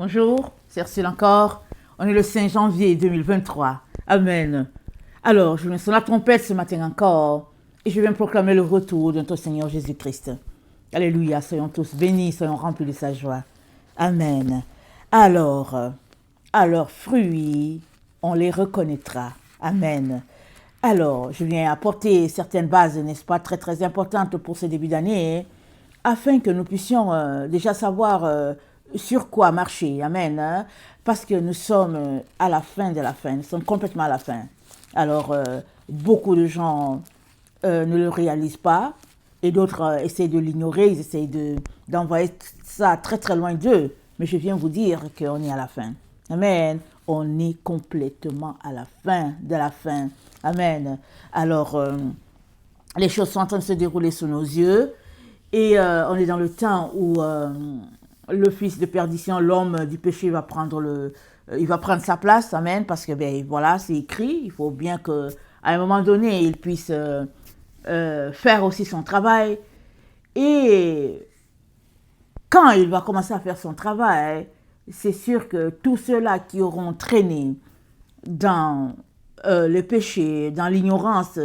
Bonjour, c'est Ursule encore. On est le 5 janvier 2023. Amen. Alors, je viens sur la trompette ce matin encore et je viens proclamer le retour de notre Seigneur Jésus-Christ. Alléluia, soyons tous bénis, soyons remplis de sa joie. Amen. Alors, à leurs fruits, on les reconnaîtra. Amen. Alors, je viens apporter certaines bases, n'est-ce pas, très très importantes pour ce début d'année, afin que nous puissions déjà savoir sur quoi marcher. Amen. Parce que nous sommes à la fin de la fin, nous sommes complètement à la fin. Alors, beaucoup de gens ne le réalisent pas et d'autres essayent de l'ignorer, ils essayent d'envoyer ça très très loin d'eux. Mais je viens vous dire qu'on est à la fin. Amen. On est complètement à la fin de la fin. Amen. Alors, les choses sont en train de se dérouler sous nos yeux et on est dans le temps où le fils de perdition, l'homme du péché va prendre il va prendre sa place. Amen. Parce que ben voilà, c'est écrit. Il faut bien qu'à un moment donné, il puisse faire aussi son travail. Et quand il va commencer à faire son travail, c'est sûr que tous ceux-là qui auront traîné dans le péché, dans l'ignorance,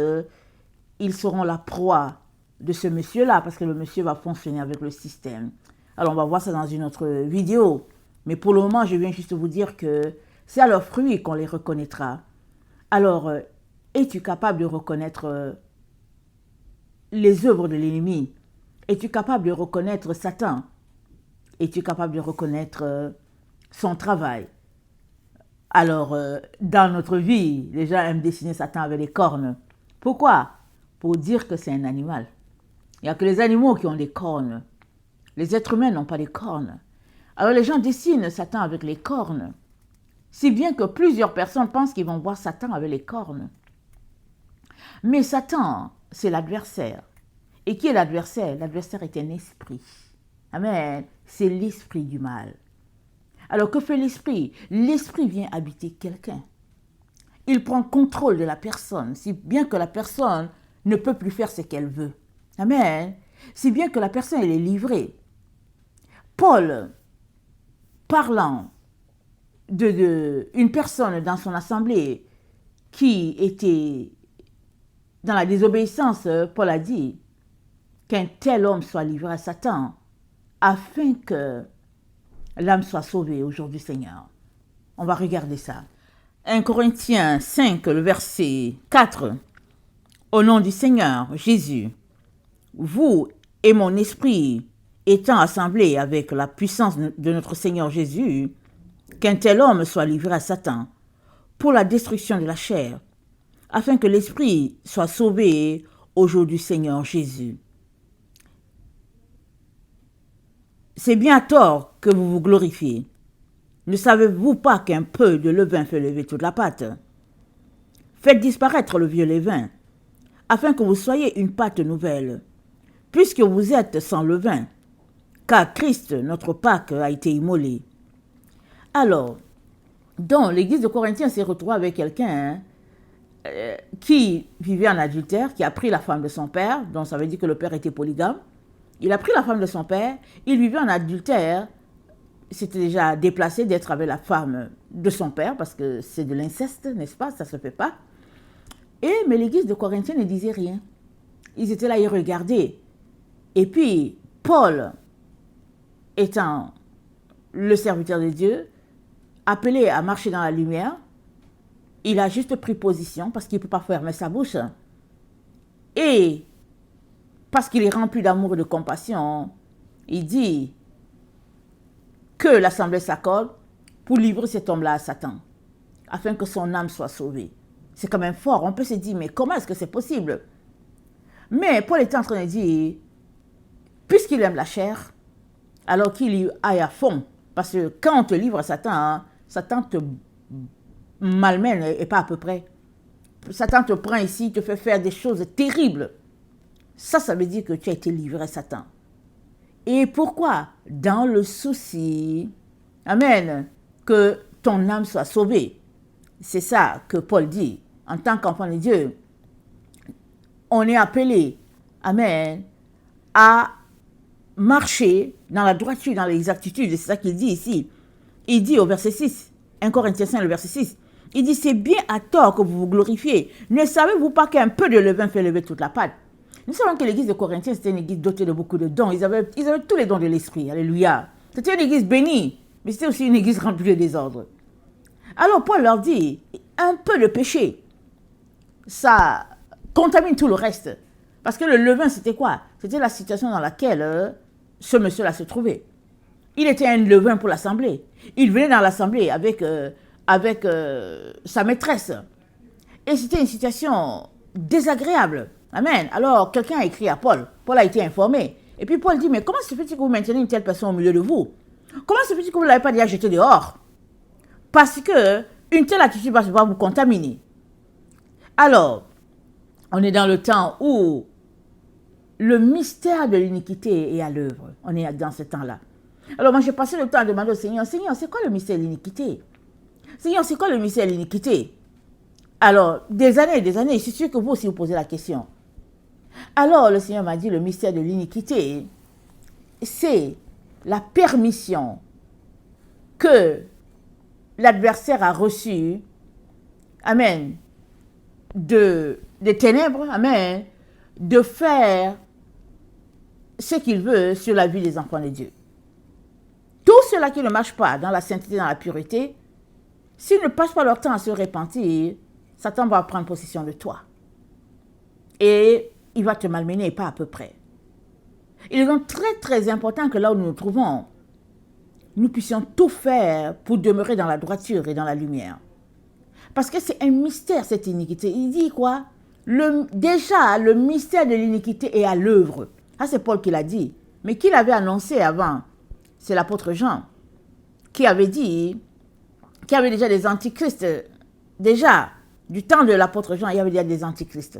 ils seront la proie de ce monsieur-là, parce que le monsieur va fonctionner avec le système. Alors, on va voir ça dans une autre vidéo. Mais pour le moment, je viens juste vous dire que c'est à leurs fruits qu'on les reconnaîtra. Alors, es-tu capable de reconnaître les œuvres de l'ennemi? Es-tu capable de reconnaître Satan? Es-tu capable de reconnaître son travail? Alors, dans notre vie, les gens aiment dessiner Satan avec des cornes. Pourquoi? Pour dire que c'est un animal. Il n'y a que les animaux qui ont des cornes. Les êtres humains n'ont pas de cornes. Alors, les gens dessinent Satan avec les cornes. Si bien que plusieurs personnes pensent qu'ils vont voir Satan avec les cornes. Mais Satan, c'est l'adversaire. Et qui est l'adversaire? L'adversaire est un esprit. Amen. C'est l'esprit du mal. Alors, que fait l'esprit? L'esprit vient habiter quelqu'un. Il prend contrôle de la personne, si bien que la personne ne peut plus faire ce qu'elle veut. Amen. Si bien que la personne, elle est livrée. Paul, parlant d'une personne dans son assemblée qui était dans la désobéissance, Paul a dit qu'un tel homme soit livré à Satan afin que l'âme soit sauvée au jour du Seigneur. On va regarder ça. 1 Corinthiens 5, le verset 4. Au nom du Seigneur Jésus, vous et mon esprit étant assemblés avec la puissance de notre Seigneur Jésus, qu'un tel homme soit livré à Satan pour la destruction de la chair, afin que l'esprit soit sauvé au jour du Seigneur Jésus. C'est bien à tort que vous vous glorifiez. Ne savez-vous pas qu'un peu de levain fait lever toute la pâte? Faites disparaître le vieux levain, afin que vous soyez une pâte nouvelle, puisque vous êtes sans levain, car Christ, notre Pâque, a été immolé. Alors, donc, l'église de Corinthiens s'est retrouvée avec quelqu'un qui vivait en adultère, qui a pris la femme de son père, donc ça veut dire que le père était polygame. Il a pris la femme de son père, il vivait en adultère, c'était déjà déplacé d'être avec la femme de son père, parce que c'est de l'inceste, n'est-ce pas? Ça ne se fait pas. Mais l'église de Corinthiens ne disait rien. Ils étaient là, ils regardaient. Et puis, Paul, étant le serviteur de Dieu, appelé à marcher dans la lumière, il a juste pris position parce qu'il ne peut pas fermer sa bouche. Et parce qu'il est rempli d'amour et de compassion, il dit que l'assemblée s'accorde pour livrer cet homme-là à Satan, afin que son âme soit sauvée. C'est quand même fort. On peut se dire, mais comment est-ce que c'est possible? Mais Paul est en train de dire, puisqu'il aime la chair, alors qu'il y aille à fond. Parce que quand on te livre à Satan, Satan te malmène et pas à peu près. Satan te prend ici, te fait faire des choses terribles. Ça veut dire que tu as été livré à Satan. Et pourquoi? Dans le souci, amen, que ton âme soit sauvée. C'est ça que Paul dit. En tant qu'enfant de Dieu, on est appelé, amen, à marcher dans la droiture, dans l'exactitude. C'est ça qu'il dit ici. il dit au verset 6, 1 Corinthiens 5, le verset 6, il dit, c'est bien à tort que vous vous glorifiez. Ne savez-vous pas qu'un peu de levain fait lever toute la pâte? Nous savons que l'église de Corinthiens, c'était une église dotée de beaucoup de dons. Ils avaient tous les dons de l'esprit. Alléluia. C'était une église bénie, mais c'était aussi une église remplie de désordre. Alors Paul leur dit, un peu de péché, ça contamine tout le reste. Parce que le levain, c'était quoi? C'était la situation dans laquelle ce monsieur-là se trouvait. Il était un levain pour l'assemblée. Il venait dans l'assemblée avec sa maîtresse. Et c'était une situation désagréable. Amen. Alors, quelqu'un a écrit à Paul. Paul a été informé. Et puis Paul dit, mais comment se fait-il que vous maintenez une telle personne au milieu de vous? Comment se fait-il que vous ne l'avez pas déjà jeté dehors? Parce que une telle attitude va vous contaminer. Alors, on est dans le temps où le mystère de l'iniquité est à l'œuvre. On est dans ce temps-là. Alors moi, j'ai passé le temps à demander au Seigneur, Seigneur, c'est quoi le mystère de l'iniquité? Seigneur, c'est quoi le mystère de l'iniquité? Alors, des années, je suis sûr que vous aussi vous posez la question. Alors, le Seigneur m'a dit, le mystère de l'iniquité, c'est la permission que l'adversaire a reçue, amen, des ténèbres, amen, de faire ce qu'il veut sur la vie des enfants de Dieu. Tous ceux-là qui ne marchent pas dans la sainteté, dans la pureté, s'ils ne passent pas leur temps à se repentir, Satan va prendre possession de toi. Et il va te malmener, pas à peu près. Il est donc très, très important que là où nous nous trouvons, nous puissions tout faire pour demeurer dans la droiture et dans la lumière. Parce que c'est un mystère, cette iniquité. Il dit quoi? Déjà, le mystère de l'iniquité est à l'œuvre. Ça, c'est Paul qui l'a dit. Mais qui l'avait annoncé avant? C'est l'apôtre Jean, qui avait dit, qu'il y avait déjà des antichrists. Déjà, du temps de l'apôtre Jean, il y avait déjà des antichrists.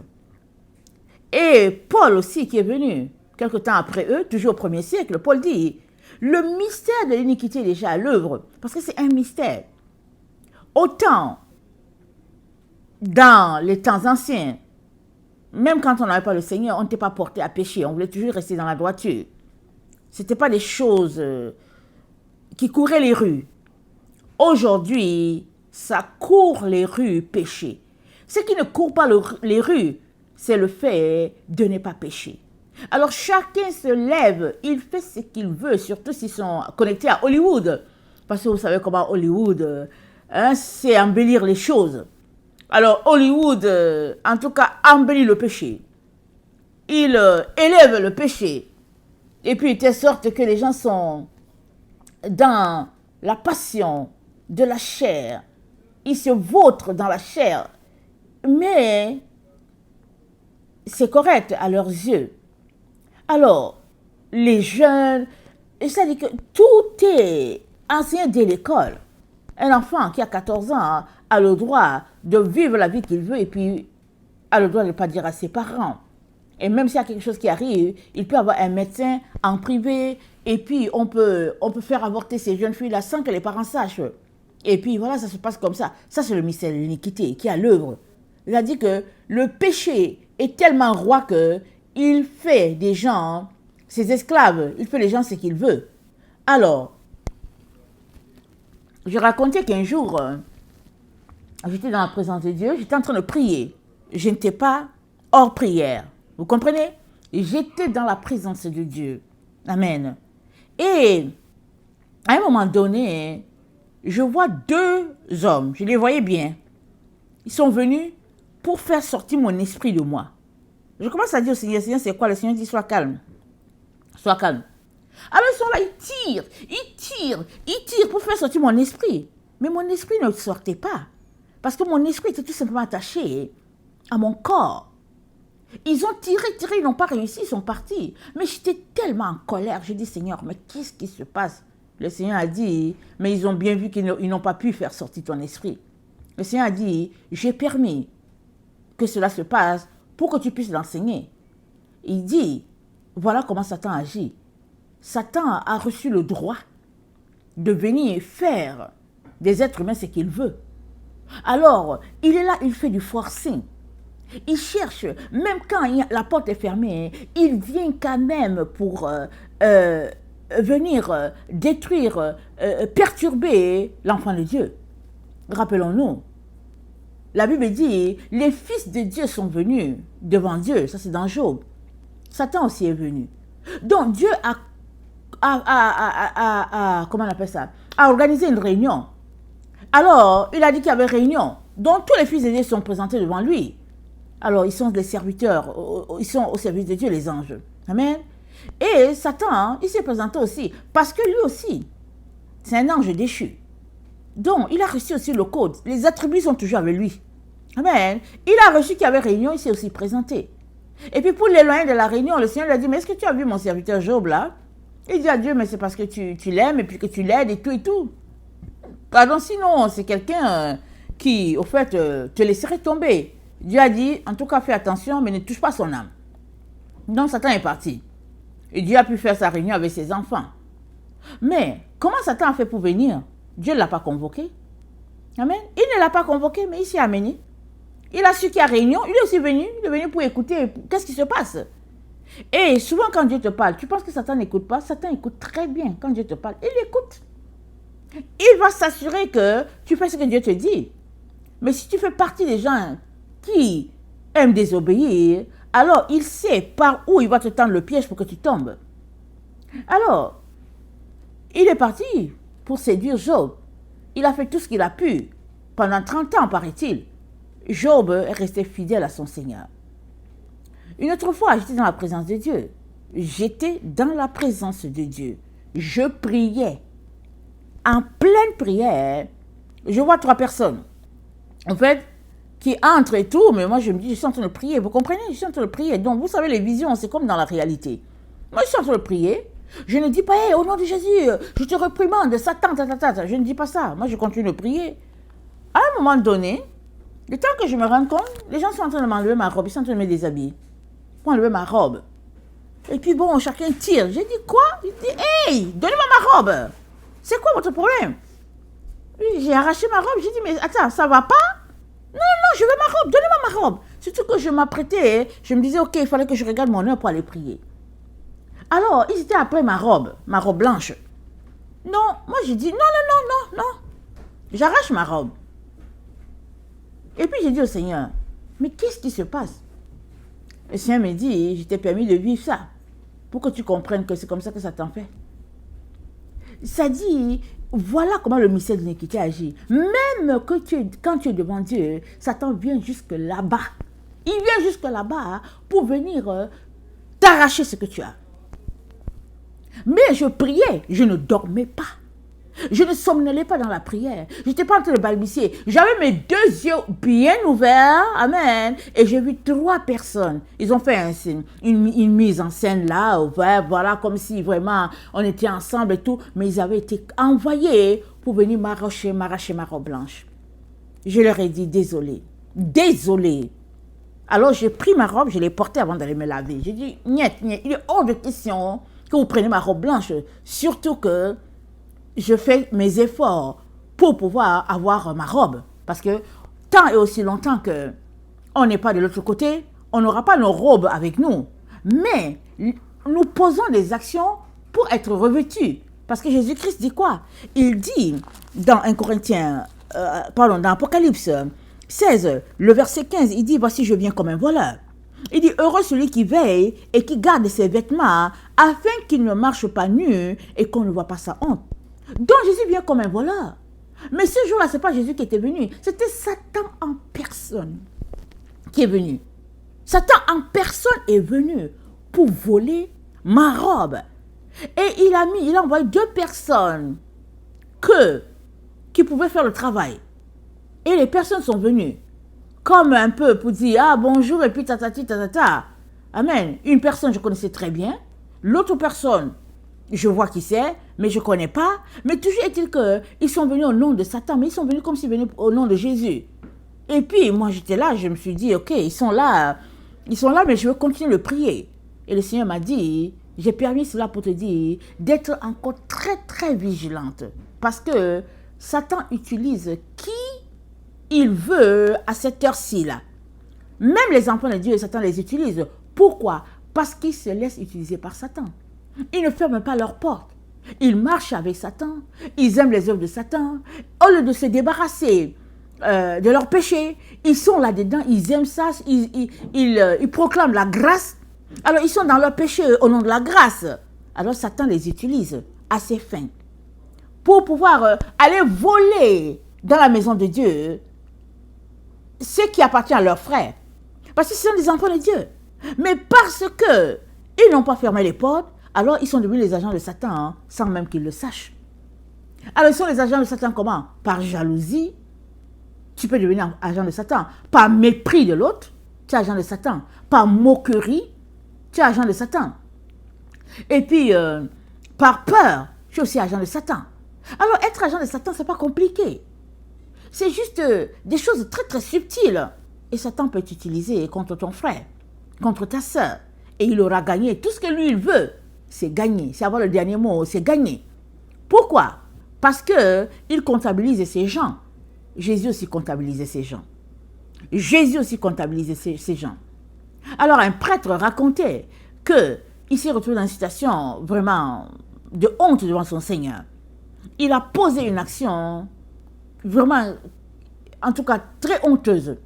Et Paul aussi, qui est venu quelque temps après eux, toujours au 1er siècle, Paul dit, le mystère de l'iniquité est déjà à l'œuvre, parce que c'est un mystère. Autant dans les temps anciens, même quand on n'avait pas le Seigneur, on n'était pas porté à pécher, on voulait toujours rester dans la droiture. Ce n'était pas des choses qui couraient les rues. Aujourd'hui, ça court les rues péché. Ce qui ne court pas les rues, c'est le fait de ne pas pécher. Alors chacun se lève, il fait ce qu'il veut, surtout s'ils sont connectés à Hollywood. Parce que vous savez comment Hollywood, c'est embellir les choses. Alors Hollywood, en tout cas, embellit le péché. Il élève le péché. Et puis, de telle sorte que les gens sont dans la passion de la chair. Ils se vautrent dans la chair. Mais c'est correct à leurs yeux. Alors, les jeunes, c'est-à-dire que tout est enseigné dès l'école. Un enfant qui a 14 ans a le droit de vivre la vie qu'il veut et puis a le droit de ne pas dire à ses parents. Et même s'il y a quelque chose qui arrive, il peut avoir un médecin en privé et puis on peut faire avorter ces jeunes filles-là sans que les parents sachent. Et puis voilà, ça se passe comme ça. Ça, c'est le mystère de l'iniquité qui est à l'œuvre. Il a dit que le péché est tellement roi qu'il fait des gens ses esclaves. Il fait des gens ce qu'il veut. Alors, je racontais qu'un jour, j'étais dans la présence de Dieu, j'étais en train de prier. Je n'étais pas hors prière. Vous comprenez? J'étais dans la présence de Dieu. Amen. Et à un moment donné, je vois deux hommes, je les voyais bien. Ils sont venus pour faire sortir mon esprit de moi. Je commence à dire au Seigneur, Seigneur, c'est quoi? Le Seigneur dit, sois calme. Sois calme. Alors ils sont là, ils tirent pour faire sortir mon esprit. Mais mon esprit ne sortait pas. Parce que mon esprit était tout simplement attaché à mon corps. Ils ont tiré, ils n'ont pas réussi, ils sont partis. Mais j'étais tellement en colère, j'ai dit, Seigneur, mais qu'est-ce qui se passe? Le Seigneur a dit, mais ils ont bien vu qu'ils n'ont pas pu faire sortir ton esprit. Le Seigneur a dit, j'ai permis que cela se passe pour que tu puisses l'enseigner. Il dit, voilà comment Satan agit. Satan a reçu le droit de venir faire des êtres humains ce qu'il veut. Alors, il est là, il fait du forcing. Il cherche, même quand la porte est fermée, il vient quand même pour venir détruire, perturber l'enfant de Dieu. Rappelons-nous, la Bible dit, les fils de Dieu sont venus devant Dieu. Ça, c'est dans Job. Satan aussi est venu. Donc, Dieu comment on appelle ça, a organisé une réunion. Alors, il a dit qu'il y avait réunion. Donc, tous les fils de Dieu sont présentés devant lui. Alors, ils sont des serviteurs, ils sont au service de Dieu, les anges. Amen. Et Satan, il s'est présenté aussi, parce que lui aussi, c'est un ange déchu. Donc, il a reçu aussi le code. Les attributs sont toujours avec lui. Amen. Il a reçu qu'il y avait réunion, il s'est aussi présenté. Et puis, pour l'éloigner de la réunion, le Seigneur lui a dit, mais est-ce que tu as vu mon serviteur Job là? Il dit à Dieu, mais c'est parce que tu l'aimes et puis que tu l'aides et tout et tout. Pardon, sinon, c'est quelqu'un qui, au fait, te laisserait tomber. Dieu a dit, en tout cas, fais attention, mais ne touche pas son âme. Donc, Satan est parti. Et Dieu a pu faire sa réunion avec ses enfants. Mais, comment Satan a fait pour venir? Dieu ne l'a pas convoqué. Amen. Il ne l'a pas convoqué, mais il s'est amené. Il a su qu'il y a réunion, il est aussi venu. Il est venu pour écouter qu'est-ce qui se passe. Et souvent, quand Dieu te parle, tu penses que Satan n'écoute pas? Satan écoute très bien. Quand Dieu te parle, il écoute. Il va s'assurer que tu fais ce que Dieu te dit. Mais si tu fais partie des gens qui aiment désobéir, alors il sait par où il va te tendre le piège pour que tu tombes. Alors, il est parti pour séduire Job. Il a fait tout ce qu'il a pu. Pendant 30 ans, paraît-il, Job est resté fidèle à son Seigneur. Une autre fois, j'étais dans la présence de Dieu. J'étais dans la présence de Dieu. Je priais. En pleine prière, je vois 3 personnes. En fait, qui entrent et tout, mais moi je me dis, je suis en train de prier. Vous comprenez? Je suis en train de prier. Donc, vous savez, les visions, c'est comme dans la réalité. Moi, je suis en train de prier. Je ne dis pas, hey, au nom de Jésus, je te réprimande, Satan, Je ne dis pas ça. Moi, je continue de prier. À un moment donné, le temps que je me rends compte, les gens sont en train de m'enlever ma robe, ils sont en train de me déshabiller. Pour enlever ma robe. Et puis bon, chacun tire. J'ai dit quoi? Il dit, hey, donnez-moi ma robe. C'est quoi votre problème? J'ai arraché ma robe. J'ai dit, mais attends, ça va pas? Non, je veux ma robe, donnez-moi ma robe. Surtout que je m'apprêtais, je me disais, ok, il fallait que je regarde mon heure pour aller prier. Alors, ils étaient après ma robe blanche. Non, moi j'ai dit, non. J'arrache ma robe. Et puis j'ai dit au Seigneur, mais qu'est-ce qui se passe? Le Seigneur me dit, je t'ai permis de vivre ça, pour que tu comprennes que c'est comme ça que ça t'en fait. Ça dit, voilà comment le mystère de l'iniquité agit. Même que quand tu es devant Dieu, Satan vient jusque là-bas. Il vient jusque là-bas pour venir t'arracher ce que tu as. Mais je priais, je ne dormais pas. Je ne somnolais pas dans la prière. Je n'étais pas en train de balbutier. J'avais mes 2 yeux bien ouverts. Amen. Et j'ai vu 3 personnes. Ils ont fait une mise en scène là. Voilà, comme si vraiment on était ensemble et tout. Mais ils avaient été envoyés pour venir m'arracher ma robe blanche. Je leur ai dit désolé. Alors j'ai pris ma robe, je l'ai portée avant d'aller me laver. J'ai dit, niet, il est hors de question que vous preniez ma robe blanche. Surtout que je fais mes efforts pour pouvoir avoir ma robe. Parce que tant et aussi longtemps qu'on n'est pas de l'autre côté, on n'aura pas nos robes avec nous. Mais nous posons des actions pour être revêtus. Parce que Jésus-Christ dit quoi? Il dit dans 1 Corinthiens, dans Apocalypse 16, le verset 15, il dit, voici je viens comme un voleur. Il dit, heureux celui qui veille et qui garde ses vêtements afin qu'il ne marche pas nu et qu'on ne voit pas sa honte. Donc Jésus vient comme un voleur. Mais ce jour-là, ce n'est pas Jésus qui était venu. C'était Satan en personne qui est venu. Satan en personne est venu pour voler ma robe. Et il a envoyé 2 personnes qui pouvaient faire le travail. Et les personnes sont venues comme un peu pour dire, ah bonjour, et puis tatati. Amen. Une personne, je connaissais très bien. L'autre personne, je vois qui c'est, mais je ne connais pas. Mais toujours est-il qu'ils sont venus au nom de Satan, mais ils sont venus comme s'ils venaient au nom de Jésus. Et puis, moi, j'étais là, je me suis dit, ok, ils sont là, mais je veux continuer de prier. Et le Seigneur m'a dit, j'ai permis cela pour te dire d'être encore très, très vigilante. Parce que Satan utilise qui il veut à cette heure-ci là. Même les enfants de Dieu, Satan les utilise. Pourquoi? Parce qu'ils se laissent utiliser par Satan. Ils ne ferment pas leurs portes. Ils marchent avec Satan, ils aiment les œuvres de Satan. Au lieu de se débarrasser de leurs péchés, ils sont là-dedans, ils aiment ça, ils proclament la grâce. Alors ils sont dans leur péché au nom de la grâce. Alors Satan les utilise à ses fins pour pouvoir aller voler dans la maison de Dieu ce qui appartient à leurs frères. Parce qu'ils sont des enfants de Dieu. Mais parce qu'ils n'ont pas fermé les portes, alors ils sont devenus les agents de Satan sans même qu'ils le sachent. Alors ils sont les agents de Satan comment? Par jalousie. Tu peux devenir agent de Satan. Par mépris de l'autre, tu es agent de Satan. Par moquerie, tu es agent de Satan. Et puis, par peur, tu es aussi agent de Satan. Alors, être agent de Satan, ce n'est pas compliqué. C'est juste des choses très, très subtiles. Et Satan peut t'utiliser contre ton frère, contre ta sœur. Et il aura gagné. Tout ce que lui, il veut, c'est gagner. C'est avoir le dernier mot, c'est gagner. Pourquoi? Parce qu'il comptabilise ces gens. Jésus aussi comptabilisait ces gens. Jésus aussi comptabilisait ces gens. Alors, un prêtre racontait qu'il s'est retrouvé dans une situation vraiment de honte devant son Seigneur. Il a posé une action vraiment, en tout cas, très honteuse.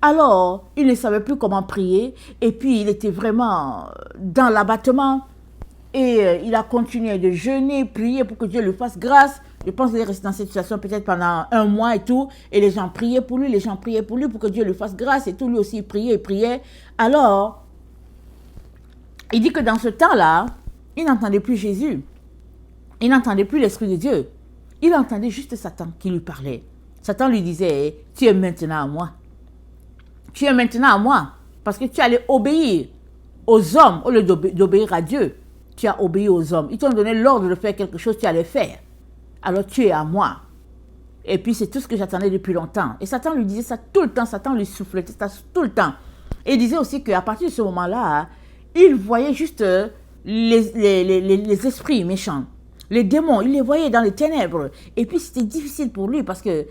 Alors, il ne savait plus comment prier et puis il était vraiment dans l'abattement et il a continué de jeûner, prier pour que Dieu lui fasse grâce. Je pense qu'il est resté dans cette situation peut-être pendant 1 mois et tout, et les gens priaient pour lui pour que Dieu lui fasse grâce et tout, lui aussi il priait. Alors, il dit que dans ce temps-là, il n'entendait plus Jésus, il n'entendait plus l'Esprit de Dieu, il entendait juste Satan qui lui parlait. Satan lui disait, tu es maintenant à moi. Tu es maintenant à moi, parce que tu allais obéir aux hommes au lieu d'obéir à Dieu. Tu as obéi aux hommes. Ils t'ont donné l'ordre de faire quelque chose, tu allais faire. Alors tu es à moi. Et puis c'est tout ce que j'attendais depuis longtemps. Et Satan lui disait ça tout le temps, Satan lui soufflait ça tout le temps. Et il disait aussi qu'à partir de ce moment-là, il voyait juste les esprits méchants, les démons, il les voyait dans les ténèbres. Et puis c'était difficile pour lui parce que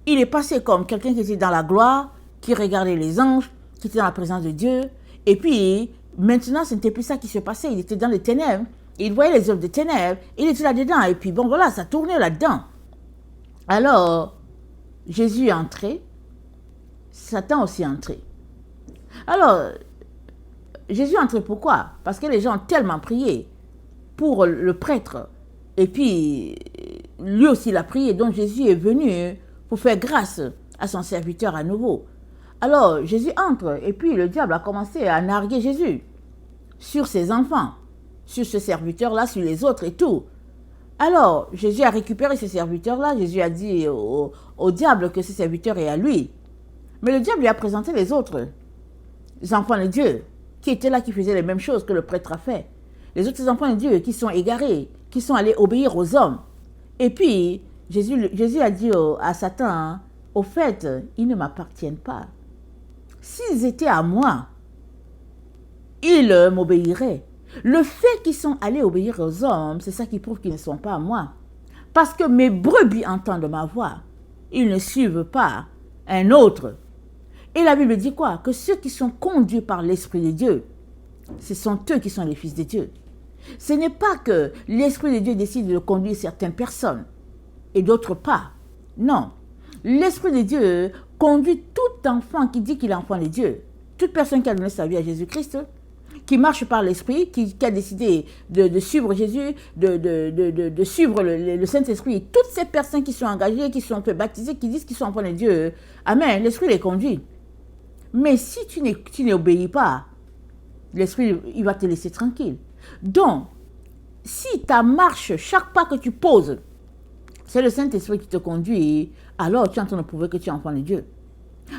il est passé comme quelqu'un qui était dans la gloire, qui regardait les anges, qui était dans la présence de Dieu. Et puis maintenant, ce n'était plus ça qui se passait, il était dans les ténèbres. Il voyait les œuvres des ténèbres, il était là-dedans, et puis bon voilà, ça tournait là-dedans. Alors, Jésus est entré, Satan aussi est entré. Alors, Jésus est entré pourquoi? Parce que les gens ont tellement prié pour le prêtre, et puis lui aussi il a prié, donc Jésus est venu pour faire grâce à son serviteur à nouveau. Alors, Jésus entre, et puis le diable a commencé à narguer Jésus sur ses enfants, sur ce serviteur-là, sur les autres et tout. Alors, Jésus a récupéré ce serviteur-là. Jésus a dit au diable que ce serviteur est à lui. Mais le diable lui a présenté les autres, les enfants de Dieu, qui étaient là, qui faisaient les mêmes choses que le prêtre a fait. Les autres enfants de Dieu qui sont égarés, qui sont allés obéir aux hommes. Et puis, Jésus a dit à Satan, au fait, ils ne m'appartiennent pas. S'ils étaient à moi, ils m'obéiraient. Le fait qu'ils sont allés obéir aux hommes, c'est ça qui prouve qu'ils ne sont pas à moi. Parce que mes brebis entendent ma voix. Ils ne suivent pas un autre. Et la Bible dit quoi? Que ceux qui sont conduits par l'Esprit de Dieu, ce sont eux qui sont les fils de Dieu. Ce n'est pas que l'Esprit de Dieu décide de conduire certaines personnes et d'autres pas. Non. L'Esprit de Dieu conduit tout enfant qui dit qu'il est enfant de Dieu. Toute personne qui a donné sa vie à Jésus-Christ, qui marche par l'Esprit, qui a décidé de suivre Jésus, de suivre le Saint-Esprit. Toutes ces personnes qui sont engagées, qui sont baptisées, qui disent qu'ils sont enfants de Dieu, amen, l'Esprit les conduit. Mais si tu n'obéis pas, l'Esprit, il va te laisser tranquille. Donc, si ta marche, chaque pas que tu poses, c'est le Saint-Esprit qui te conduit, alors tu es en train de prouver que tu es enfant de Dieu.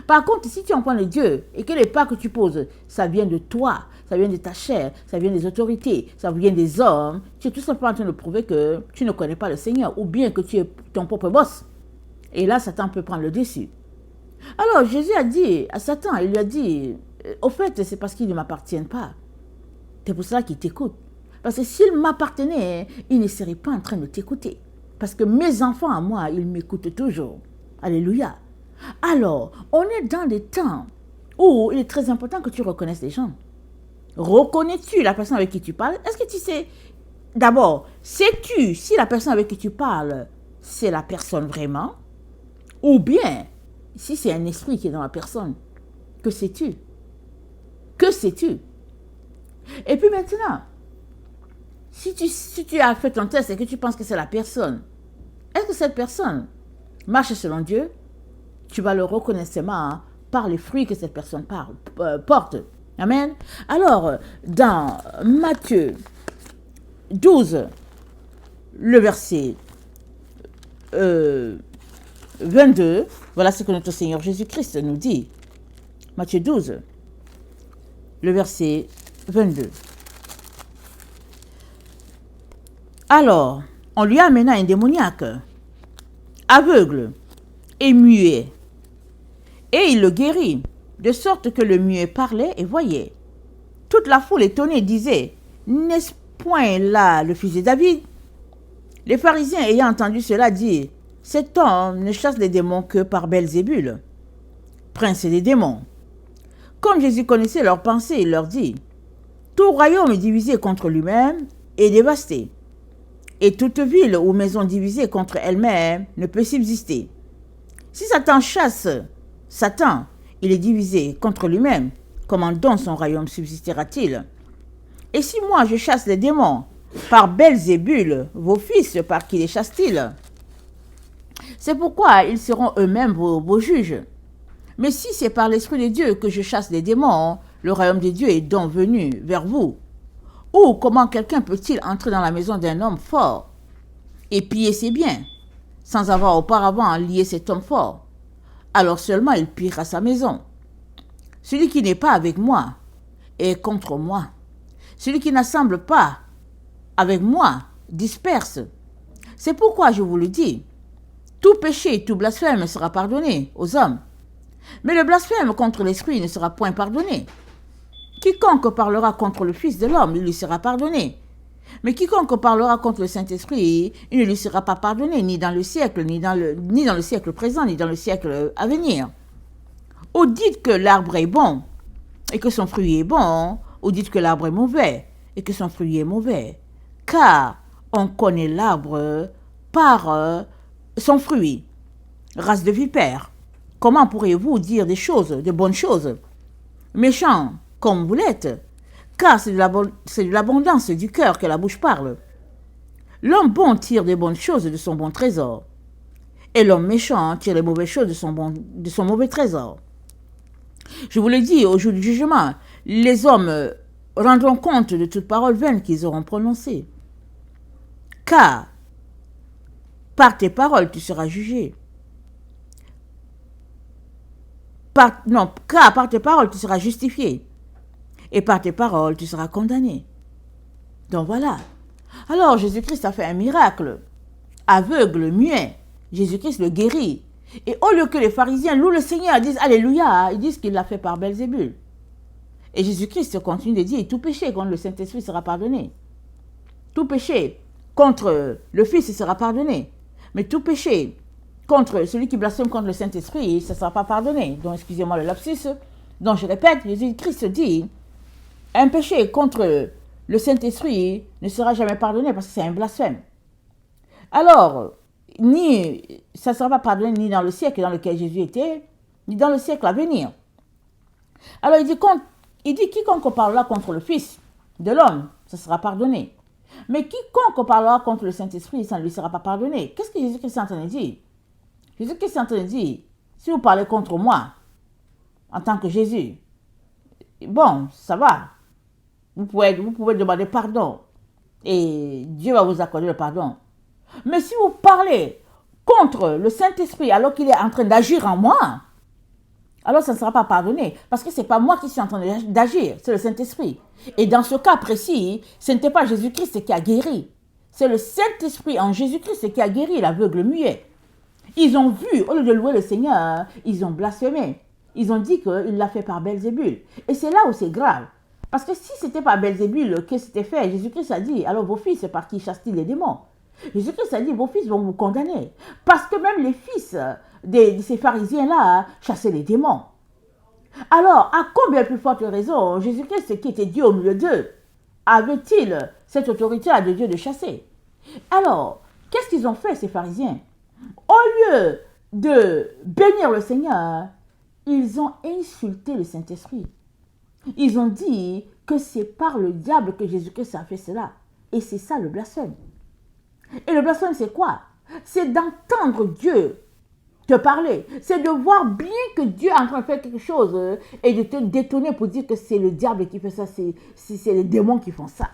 Par contre, si tu es enfant de Dieu et que les pas que tu poses, ça vient de toi, ça vient de ta chair, ça vient des autorités, ça vient des hommes, tu es tout simplement en train de prouver que tu ne connais pas le Seigneur ou bien que tu es ton propre boss. Et là, Satan peut prendre le dessus. Alors, Jésus a dit à Satan, il lui a dit, au fait, c'est parce qu'ils ne m'appartiennent pas. C'est pour cela qu'ils t'écoutent. Parce que s'ils m'appartenaient, ils ne seraient pas en train de t'écouter. Parce que mes enfants à moi, ils m'écoutent toujours. Alléluia. Alors, on est dans des temps où il est très important que tu reconnaisses les gens. Reconnais-tu la personne avec qui tu parles? Est-ce que tu sais d'abord, sais-tu si la personne avec qui tu parles, c'est la personne vraiment? Ou bien, si c'est un esprit qui est dans la personne, que sais-tu? Que sais-tu? Et puis maintenant, si tu as fait ton test et que tu penses que c'est la personne, est-ce que cette personne marche selon Dieu? Tu vas le reconnaître seulement par les fruits que cette personne porte. Amen. Alors, dans Matthieu 12, le verset 22, voilà ce que notre Seigneur Jésus-Christ nous dit. Matthieu 12, le verset 22. Alors, on lui amena un démoniaque, aveugle et muet, et il le guérit, de sorte que le muet parlait et voyait. Toute la foule étonnée disait, n'est-ce point là le fils de David? Les pharisiens ayant entendu cela dirent, cet homme ne chasse les démons que par Belzébul, prince des démons. Comme Jésus connaissait leurs pensées, il leur dit, tout royaume divisé contre lui-même est dévasté, et toute ville ou maison divisée contre elle-même ne peut subsister. Si Satan chasse Satan, il est divisé contre lui-même, comment donc son royaume subsistera-t-il? Et si moi je chasse les démons par Belzébul, vos fils par qui les chassent-ils? C'est pourquoi ils seront eux-mêmes vos juges. Mais si c'est par l'Esprit de Dieu que je chasse les démons, le royaume de Dieu est donc venu vers vous. Ou comment quelqu'un peut-il entrer dans la maison d'un homme fort et piller ses biens, sans avoir auparavant lié cet homme fort? Alors seulement il pillera sa maison. Celui qui n'est pas avec moi est contre moi. Celui qui n'assemble pas avec moi disperse. C'est pourquoi je vous le dis, tout péché et tout blasphème sera pardonné aux hommes, mais le blasphème contre l'Esprit ne sera point pardonné. Quiconque parlera contre le Fils de l'homme, il lui sera pardonné. Mais quiconque parlera contre le Saint-Esprit, il ne lui sera pas pardonné, ni dans le siècle, ni dans le siècle présent, ni dans le siècle à venir. Ou dites que l'arbre est bon, et que son fruit est bon, ou dites que l'arbre est mauvais, et que son fruit est mauvais. Car on connaît l'arbre par son fruit. Race de vipères, comment pourriez-vous dire de bonnes choses, méchants comme vous l'êtes? Car c'est de l'abondance du cœur que la bouche parle. L'homme bon tire des bonnes choses de son bon trésor, et l'homme méchant tire les mauvaises choses de son mauvais trésor. Je vous le dis, au jour du jugement, les hommes rendront compte de toute parole vaine qu'ils auront prononcée. Car par tes paroles tu seras jugé. Car par tes paroles tu seras justifié. Et par tes paroles, tu seras condamné. Donc voilà. Alors Jésus-Christ a fait un miracle. Aveugle, muet. Jésus-Christ le guérit. Et au lieu que les pharisiens louent le Seigneur, disent Alléluia, ils disent qu'il l'a fait par Belzébul. Et Jésus-Christ continue de dire, tout péché contre le Saint-Esprit sera pardonné. Tout péché contre le Fils sera pardonné. Mais tout péché contre celui qui blasphème contre le Saint-Esprit, ça ne sera pas pardonné. Donc excusez-moi le lapsus. Donc je répète, Jésus-Christ dit, un péché contre le Saint-Esprit ne sera jamais pardonné parce que c'est un blasphème. Alors, ça ne sera pas pardonné ni dans le siècle dans lequel Jésus était, ni dans le siècle à venir. Alors il dit quiconque parlera contre le Fils de l'homme, ça sera pardonné. Mais quiconque parlera contre le Saint-Esprit, ça ne lui sera pas pardonné. Qu'est-ce que Jésus-Christ est en train de dire? Jésus-Christ est en train de dire, si vous parlez contre moi, en tant que Jésus, bon, ça va. Vous pouvez demander pardon. Et Dieu va vous accorder le pardon. Mais si vous parlez contre le Saint-Esprit alors qu'il est en train d'agir en moi, alors ça ne sera pas pardonné. Parce que ce n'est pas moi qui suis en train d'agir, c'est le Saint-Esprit. Et dans ce cas précis, ce n'était pas Jésus-Christ qui a guéri. C'est le Saint-Esprit en Jésus-Christ qui a guéri l'aveugle muet. Ils ont vu, au lieu de louer le Seigneur, ils ont blasphémé. Ils ont dit qu'il l'a fait par Belzébul. Et c'est là où c'est grave. Parce que si c'était par Belzébul que c'était fait, Jésus-Christ a dit, alors vos fils, par qui chassent-ils les démons? Jésus-Christ a dit, vos fils vont vous condamner. Parce que même les fils de ces pharisiens-là chassaient les démons. Alors, à combien plus forte raison, Jésus-Christ, qui était Dieu au milieu d'eux, avait-il cette autorité-là de Dieu de chasser? Alors, qu'est-ce qu'ils ont fait, ces pharisiens? Au lieu de bénir le Seigneur, ils ont insulté le Saint-Esprit. Ils ont dit que c'est par le diable que Jésus-Christ a fait cela. Et c'est ça le blasphème. Et le blasphème, c'est quoi? C'est d'entendre Dieu te parler. C'est de voir bien que Dieu est en train de faire quelque chose et de te détonner pour dire que c'est le diable qui fait ça, c'est les démons qui font ça.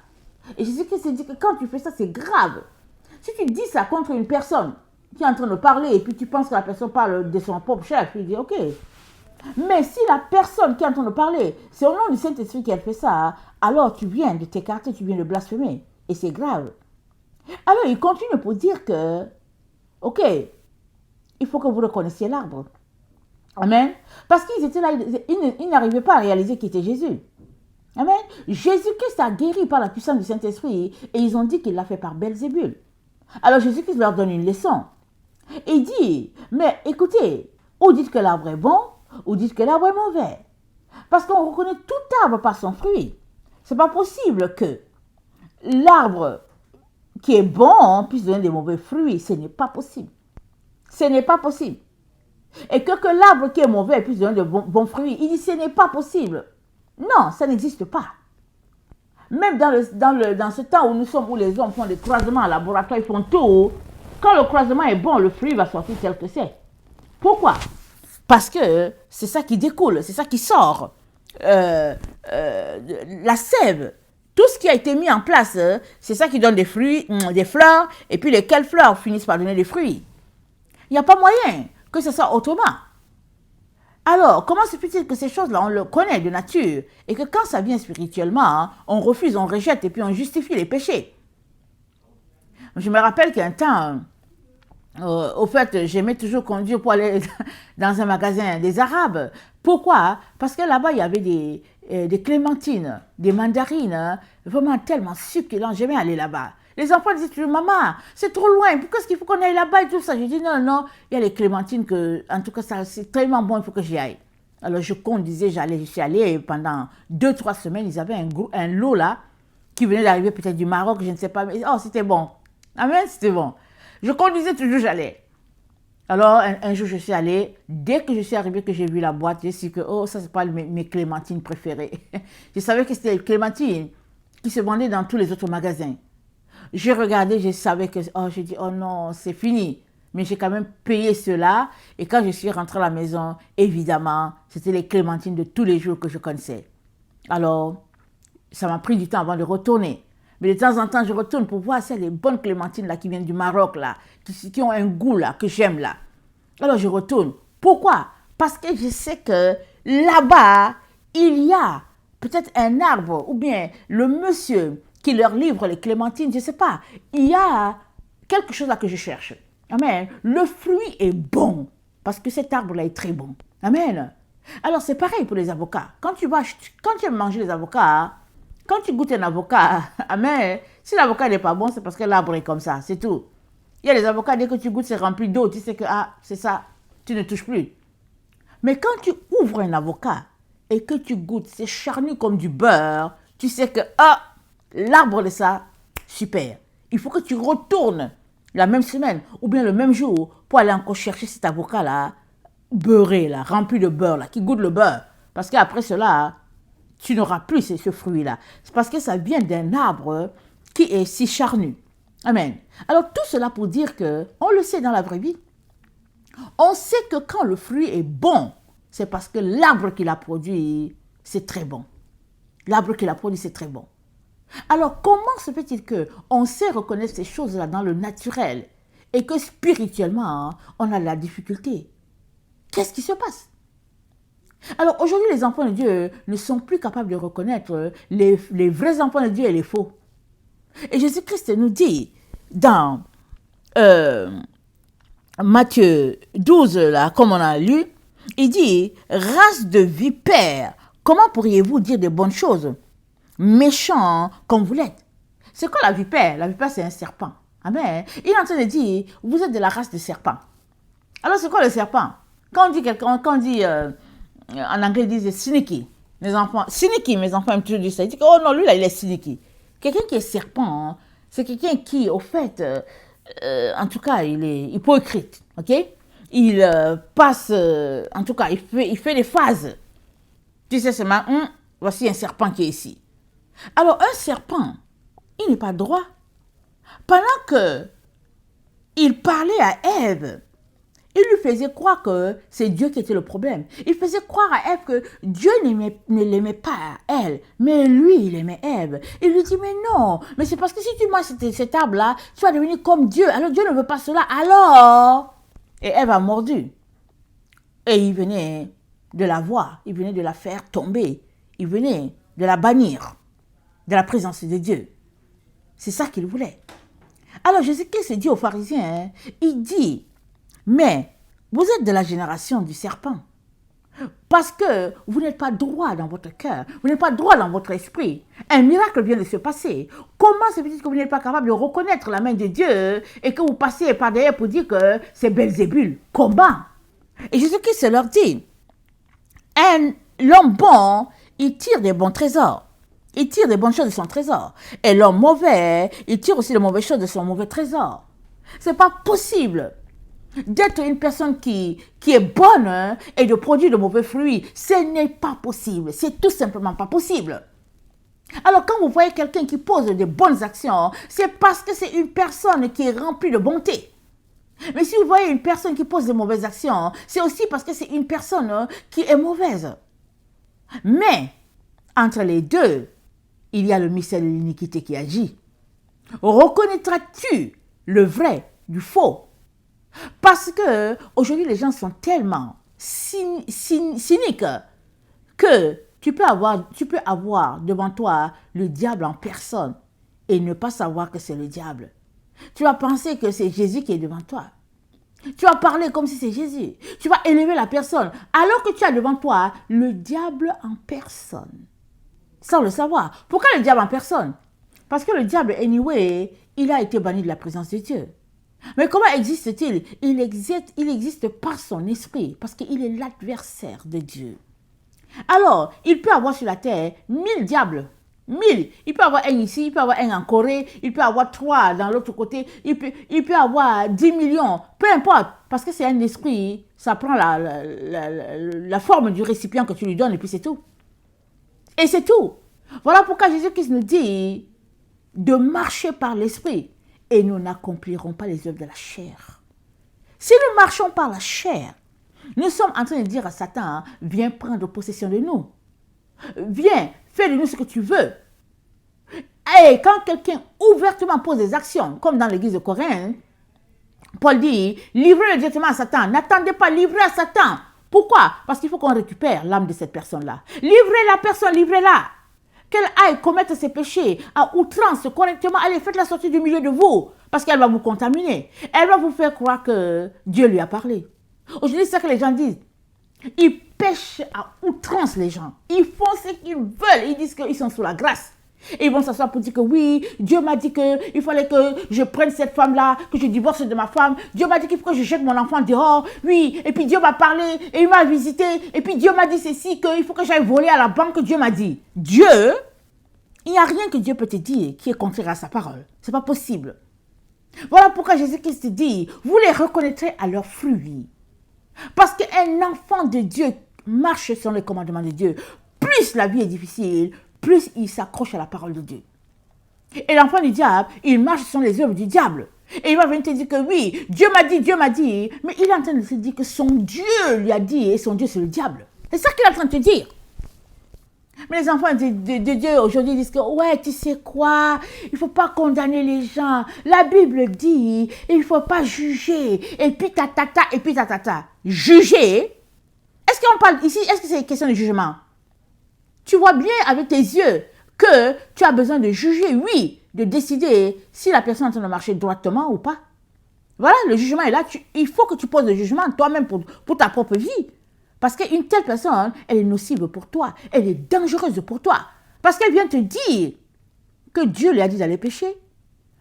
Et Jésus-Christ dit que quand tu fais ça, c'est grave. Si tu dis ça contre une personne qui est en train de parler et puis tu penses que la personne parle de son propre chef, tu dis ok. Mais si la personne qui est en train de parler, c'est au nom du Saint-Esprit qu'elle fait ça, alors tu viens de t'écarter, tu viens de blasphémer. Et c'est grave. Alors il continue pour dire que, ok, il faut que vous reconnaissiez l'arbre. Amen. Parce qu'ils étaient là, ils n'arrivaient pas à réaliser qui était Jésus. Amen. Jésus-Christ a guéri par la puissance du Saint-Esprit et ils ont dit qu'il l'a fait par Belzébul. Alors Jésus-Christ leur donne une leçon. Il dit, mais écoutez, ou dites que l'arbre est bon, ou dites que l'arbre est mauvais. Parce qu'on reconnaît tout arbre par son fruit. C'est pas possible que l'arbre qui est bon puisse donner des mauvais fruits. Ce n'est pas possible. Ce n'est pas possible. Et que l'arbre qui est mauvais puisse donner de bons fruits, il dit ce n'est pas possible. Non, ça n'existe pas. Même dans ce temps où nous sommes, où les hommes font des croisements en laboratoire, ils font tout. Quand le croisement est bon, le fruit va sortir tel que c'est. Pourquoi? Parce que c'est ça qui découle, c'est ça qui sort. La sève, tout ce qui a été mis en place, c'est ça qui donne des fruits, des fleurs, et puis lesquelles fleurs finissent par donner des fruits. Il n'y a pas moyen que ce soit autrement. Alors, comment se fait-il que ces choses-là, on le connaît de nature, et que quand ça vient spirituellement, on refuse, on rejette, et puis on justifie les péchés? Je me rappelle qu'un temps, au fait, j'aimais toujours conduire pour aller dans un magasin des Arabes. Pourquoi? Parce que là-bas, il y avait des clémentines, des mandarines, vraiment tellement succulentes. J'aimais aller là-bas. Les enfants disaient toujours, maman, c'est trop loin, pourquoi est-ce qu'il faut qu'on aille là-bas et tout ça? Je dis, non, non, il y a les clémentines que, en tout cas, c'est tellement bon, il faut que j'y aille. Alors je conduisais, je suis allée et pendant 2-3 semaines, ils avaient un lot là, qui venait d'arriver peut-être du Maroc, je ne sais pas, mais oh, c'était bon. Amen, c'était bon. Je conduisais toujours, j'allais. Alors, un jour, je suis allée. Dès que je suis arrivée, que j'ai vu la boîte, j'ai su que, oh, ça, c'est pas mes clémentines préférées. Je savais que c'était les clémentines qui se vendaient dans tous les autres magasins. J'ai regardé, je savais que, oh, j'ai dit, oh non, c'est fini. Mais j'ai quand même payé cela. Et quand je suis rentrée à la maison, évidemment, c'était les clémentines de tous les jours que je connaissais. Alors, ça m'a pris du temps avant de retourner. Mais de temps en temps, je retourne pour voir si les bonnes clémentines là, qui viennent du Maroc, là, qui ont un goût là, que j'aime là. Alors je retourne. Pourquoi? Parce que je sais que là-bas, il y a peut-être un arbre, ou bien le monsieur qui leur livre les clémentines, je ne sais pas. Il y a quelque chose là que je cherche. Amen. Le fruit est bon, parce que cet arbre-là est très bon. Amen. Alors c'est pareil pour les avocats. Quand tu aimes manger les avocats, quand tu goûtes un avocat, amen, si l'avocat n'est pas bon, c'est parce que l'arbre est comme ça, c'est tout. Il y a des avocats, dès que tu goûtes, c'est rempli d'eau, tu sais que, ah, c'est ça, tu ne touches plus. Mais quand tu ouvres un avocat et que tu goûtes, c'est charnu comme du beurre, tu sais que, ah, l'arbre de ça, super. Il faut que tu retournes la même semaine ou bien le même jour pour aller encore chercher cet avocat-là, beurré, là, rempli de beurre, là, qui goûte le beurre. Parce qu'après cela, tu n'auras plus ce fruit-là. C'est parce que ça vient d'un arbre qui est si charnu. Amen. Alors tout cela pour dire que, on le sait dans la vraie vie, on sait que quand le fruit est bon, c'est parce que l'arbre qui l'a produit, c'est très bon. L'arbre qui l'a produit, c'est très bon. Alors comment se fait-il qu'on sait reconnaître ces choses-là dans le naturel et que spirituellement, on a de la difficulté? Qu'est-ce qui se passe? Alors aujourd'hui, les enfants de Dieu ne sont plus capables de reconnaître les vrais enfants de Dieu et les faux. Et Jésus-Christ nous dit dans Matthieu 12, là, comme on a lu, il dit « Race de vipères, comment pourriez-vous dire de bonnes choses, méchants comme vous l'êtes ?» C'est quoi la vipère? La vipère, c'est un serpent. Amen. Il est en train de dire « Vous êtes de la race de serpents. » Alors, c'est quoi le serpent? Quand on dit en anglais, ils disent sneaky. Mes enfants aiment toujours dire ça. Ils disent oh non, lui là, il est sneaky. Quelqu'un qui est serpent, hein, c'est quelqu'un qui, au fait, en tout cas, il est hypocrite, ok? Il passe, en tout cas, il fait des phases. Tu sais seulement, voici un serpent qui est ici. Alors, un serpent, il n'est pas droit. Pendant que il parlait à Ève, il lui faisait croire que c'est Dieu qui était le problème. Il faisait croire à Ève que Dieu ne l'aimait pas, elle, mais lui, il aimait Ève. Il lui dit, mais non, mais c'est parce que si tu manges cet arbre-là, tu vas devenir comme Dieu. Alors Dieu ne veut pas cela. Alors, et Ève a mordu. Et il venait de la voir, il venait de la faire tomber, il venait de la bannir de la présence de Dieu. C'est ça qu'il voulait. Alors Jésus-Christ dit aux pharisiens, il dit, mais vous êtes de la génération du serpent. Parce que vous n'êtes pas droit dans votre cœur, vous n'êtes pas droit dans votre esprit. Un miracle vient de se passer. Comment se fait-il que vous n'êtes pas capable de reconnaître la main de Dieu et que vous passez par derrière pour dire que c'est Belzébul? Comment? Et Jésus-Christ leur dit, l'homme bon, il tire des bons trésors. Il tire des bonnes choses de son trésor. Et l'homme mauvais, il tire aussi les mauvaises choses de son mauvais trésor. C'est pas possible d'être une personne qui est bonne, hein, et de produire de mauvais fruits. Ce n'est pas possible. C'est tout simplement pas possible. Alors quand vous voyez quelqu'un qui pose de bonnes actions, c'est parce que c'est une personne qui est remplie de bonté. Mais si vous voyez une personne qui pose de mauvaises actions, c'est aussi parce que c'est une personne qui est mauvaise. Mais entre les deux, il y a le mystère de l'iniquité qui agit. Reconnaîtras-tu le vrai du faux? Parce que aujourd'hui, les gens sont tellement cyniques que tu peux avoir devant toi le diable en personne et ne pas savoir que c'est le diable. Tu vas penser que c'est Jésus qui est devant toi. Tu vas parler comme si c'est Jésus. Tu vas élever la personne alors que tu as devant toi le diable en personne. Sans le savoir. Pourquoi le diable en personne? Parce que le diable, anyway, il a été banni de la présence de Dieu. Mais comment existe-t-il? Il existe par son esprit, parce qu'il est l'adversaire de Dieu. Alors, il peut avoir sur la terre 1000 diables. 1000. Il peut avoir un ici, il peut avoir un en Corée, il peut avoir 3 dans l'autre côté, il peut avoir 10 millions, peu importe, parce que c'est un esprit, ça prend la forme du récipient que tu lui donnes et puis c'est tout. Et c'est tout. Voilà pourquoi Jésus-Christ nous dit de marcher par l'esprit et nous n'accomplirons pas les œuvres de la chair. Si nous marchons par la chair, nous sommes en train de dire à Satan, viens prendre possession de nous. Viens, fais de nous ce que tu veux. Et quand quelqu'un ouvertement pose des actions, comme dans l'église de Corinthe, Paul dit, livrez-le directement à Satan. N'attendez pas, livrez à Satan. Pourquoi? Parce qu'il faut qu'on récupère l'âme de cette personne-là. Livrez la personne, livrez-la. Qu'elle aille commettre ses péchés à outrance, correctement. Allez, faites-la sortir du milieu de vous. Parce qu'elle va vous contaminer. Elle va vous faire croire que Dieu lui a parlé. Aujourd'hui, c'est ça que les gens disent. Ils pêchent à outrance, les gens. Ils font ce qu'ils veulent. Ils disent qu'ils sont sous la grâce. Et ils vont s'asseoir pour dire que oui, Dieu m'a dit qu'il fallait que je prenne cette femme-là, que je divorce de ma femme. Dieu m'a dit qu'il faut que je jette mon enfant dehors. Oui, et puis Dieu m'a parlé et il m'a visité. Et puis Dieu m'a dit ceci, qu'il faut que j'aille voler à la banque. Dieu m'a dit. Dieu, il n'y a rien que Dieu peut te dire qui est contraire à sa parole. Ce n'est pas possible. Voilà pourquoi Jésus-Christ dit, vous les reconnaîtrez à leurs fruits. Parce qu'un enfant de Dieu marche sur les commandements de Dieu. Plus la vie est difficile, plus il s'accroche à la parole de Dieu. Et l'enfant du diable, il marche sur les œuvres du diable. Et il va venir te dire que oui, Dieu m'a dit, mais il est en train de te dire que son Dieu lui a dit, et son Dieu c'est le diable. C'est ça qu'il est en train de te dire. Mais les enfants de Dieu aujourd'hui disent que ouais, tu sais quoi, il ne faut pas condamner les gens. La Bible dit, il ne faut pas juger. Et puis tatata, et puis tatata. Juger? Est-ce qu'on parle ici, est-ce que c'est une question de jugement? Tu vois bien avec tes yeux que tu as besoin de juger, oui, de décider si la personne est en train de marcher droitement ou pas. Voilà, le jugement est là. Il faut que tu poses le jugement toi-même pour ta propre vie. Parce qu'une telle personne, elle est nocive pour toi. Elle est dangereuse pour toi. Parce qu'elle vient te dire que Dieu lui a dit d'aller pécher.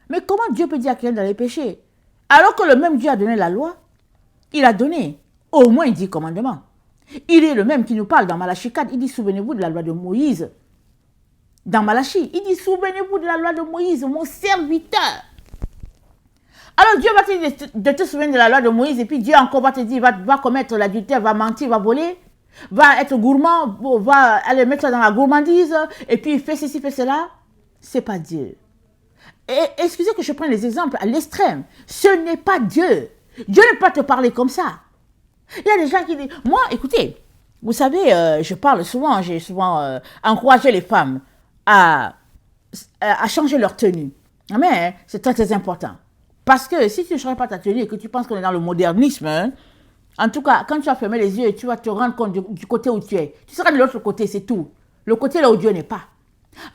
Mais comment Dieu peut dire à quelqu'un d'aller pécher? Alors que le même Dieu a donné la loi. Il a donné au moins 10 commandements. Il est le même qui nous parle dans Malachie 4. Il dit, souvenez-vous de la loi de Moïse. Dans Malachie, il dit, souvenez-vous de la loi de Moïse, mon serviteur. Alors Dieu va te dire de te souvenir de la loi de Moïse, et puis Dieu encore va te dire, va commettre l'adultère, va mentir, va voler, va être gourmand, va aller mettre dans la gourmandise, et puis fait ceci, fait cela. C'est pas Dieu. Et excusez que je prenne les exemples à l'extrême. Ce n'est pas Dieu. Dieu ne peut pas te parler comme ça. Il y a des gens qui disent, moi, écoutez, vous savez, je parle souvent, j'ai souvent encouragé les femmes à changer leur tenue. Mais c'est très, très important. Parce que si tu ne changes pas ta tenue et que tu penses qu'on est dans le modernisme, hein, en tout cas, quand tu vas fermer les yeux, tu vas te rendre compte du côté où tu es. Tu seras de l'autre côté, c'est tout. Le côté là où Dieu n'est pas.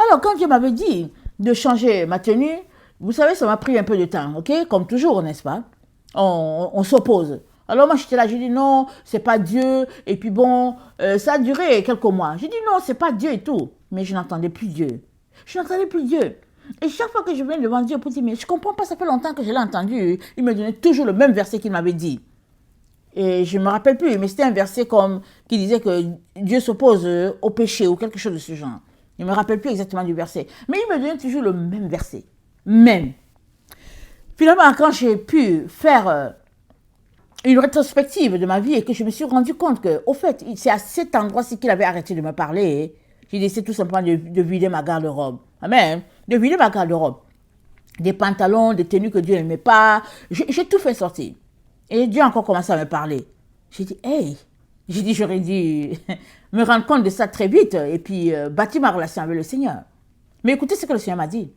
Alors, quand Dieu m'avait dit de changer ma tenue, vous savez, ça m'a pris un peu de temps, ok? Comme toujours, n'est-ce pas? On s'oppose. Alors moi, j'étais là, j'ai dit non, c'est pas Dieu. Et puis bon, ça a duré quelques mois. J'ai dit non, c'est pas Dieu et tout. Mais je n'entendais plus Dieu. Je n'entendais plus Dieu. Et chaque fois que je viens devant Dieu pour dire, mais je ne comprends pas, ça fait longtemps que je l'ai entendu. Il me donnait toujours le même verset qu'il m'avait dit. Et je ne me rappelle plus, mais c'était un verset qui disait que Dieu s'oppose au péché ou quelque chose de ce genre. Je ne me rappelle plus exactement du verset. Mais il me donnait toujours le même verset. Même. Finalement, quand j'ai pu faire une rétrospective de ma vie et que je me suis rendu compte que, au fait, c'est à cet endroit-ci qu'il avait arrêté de me parler, j'ai décidé tout simplement de vider ma garde-robe. Amen. De vider ma garde-robe. Des pantalons, des tenues que Dieu n'aimait pas. J'ai tout fait sortir. Et Dieu a encore commencé à me parler. J'ai dit, hey, j'aurais dû me rendre compte de ça très vite et puis bâtir ma relation avec le Seigneur. Mais écoutez ce que le Seigneur m'a dit.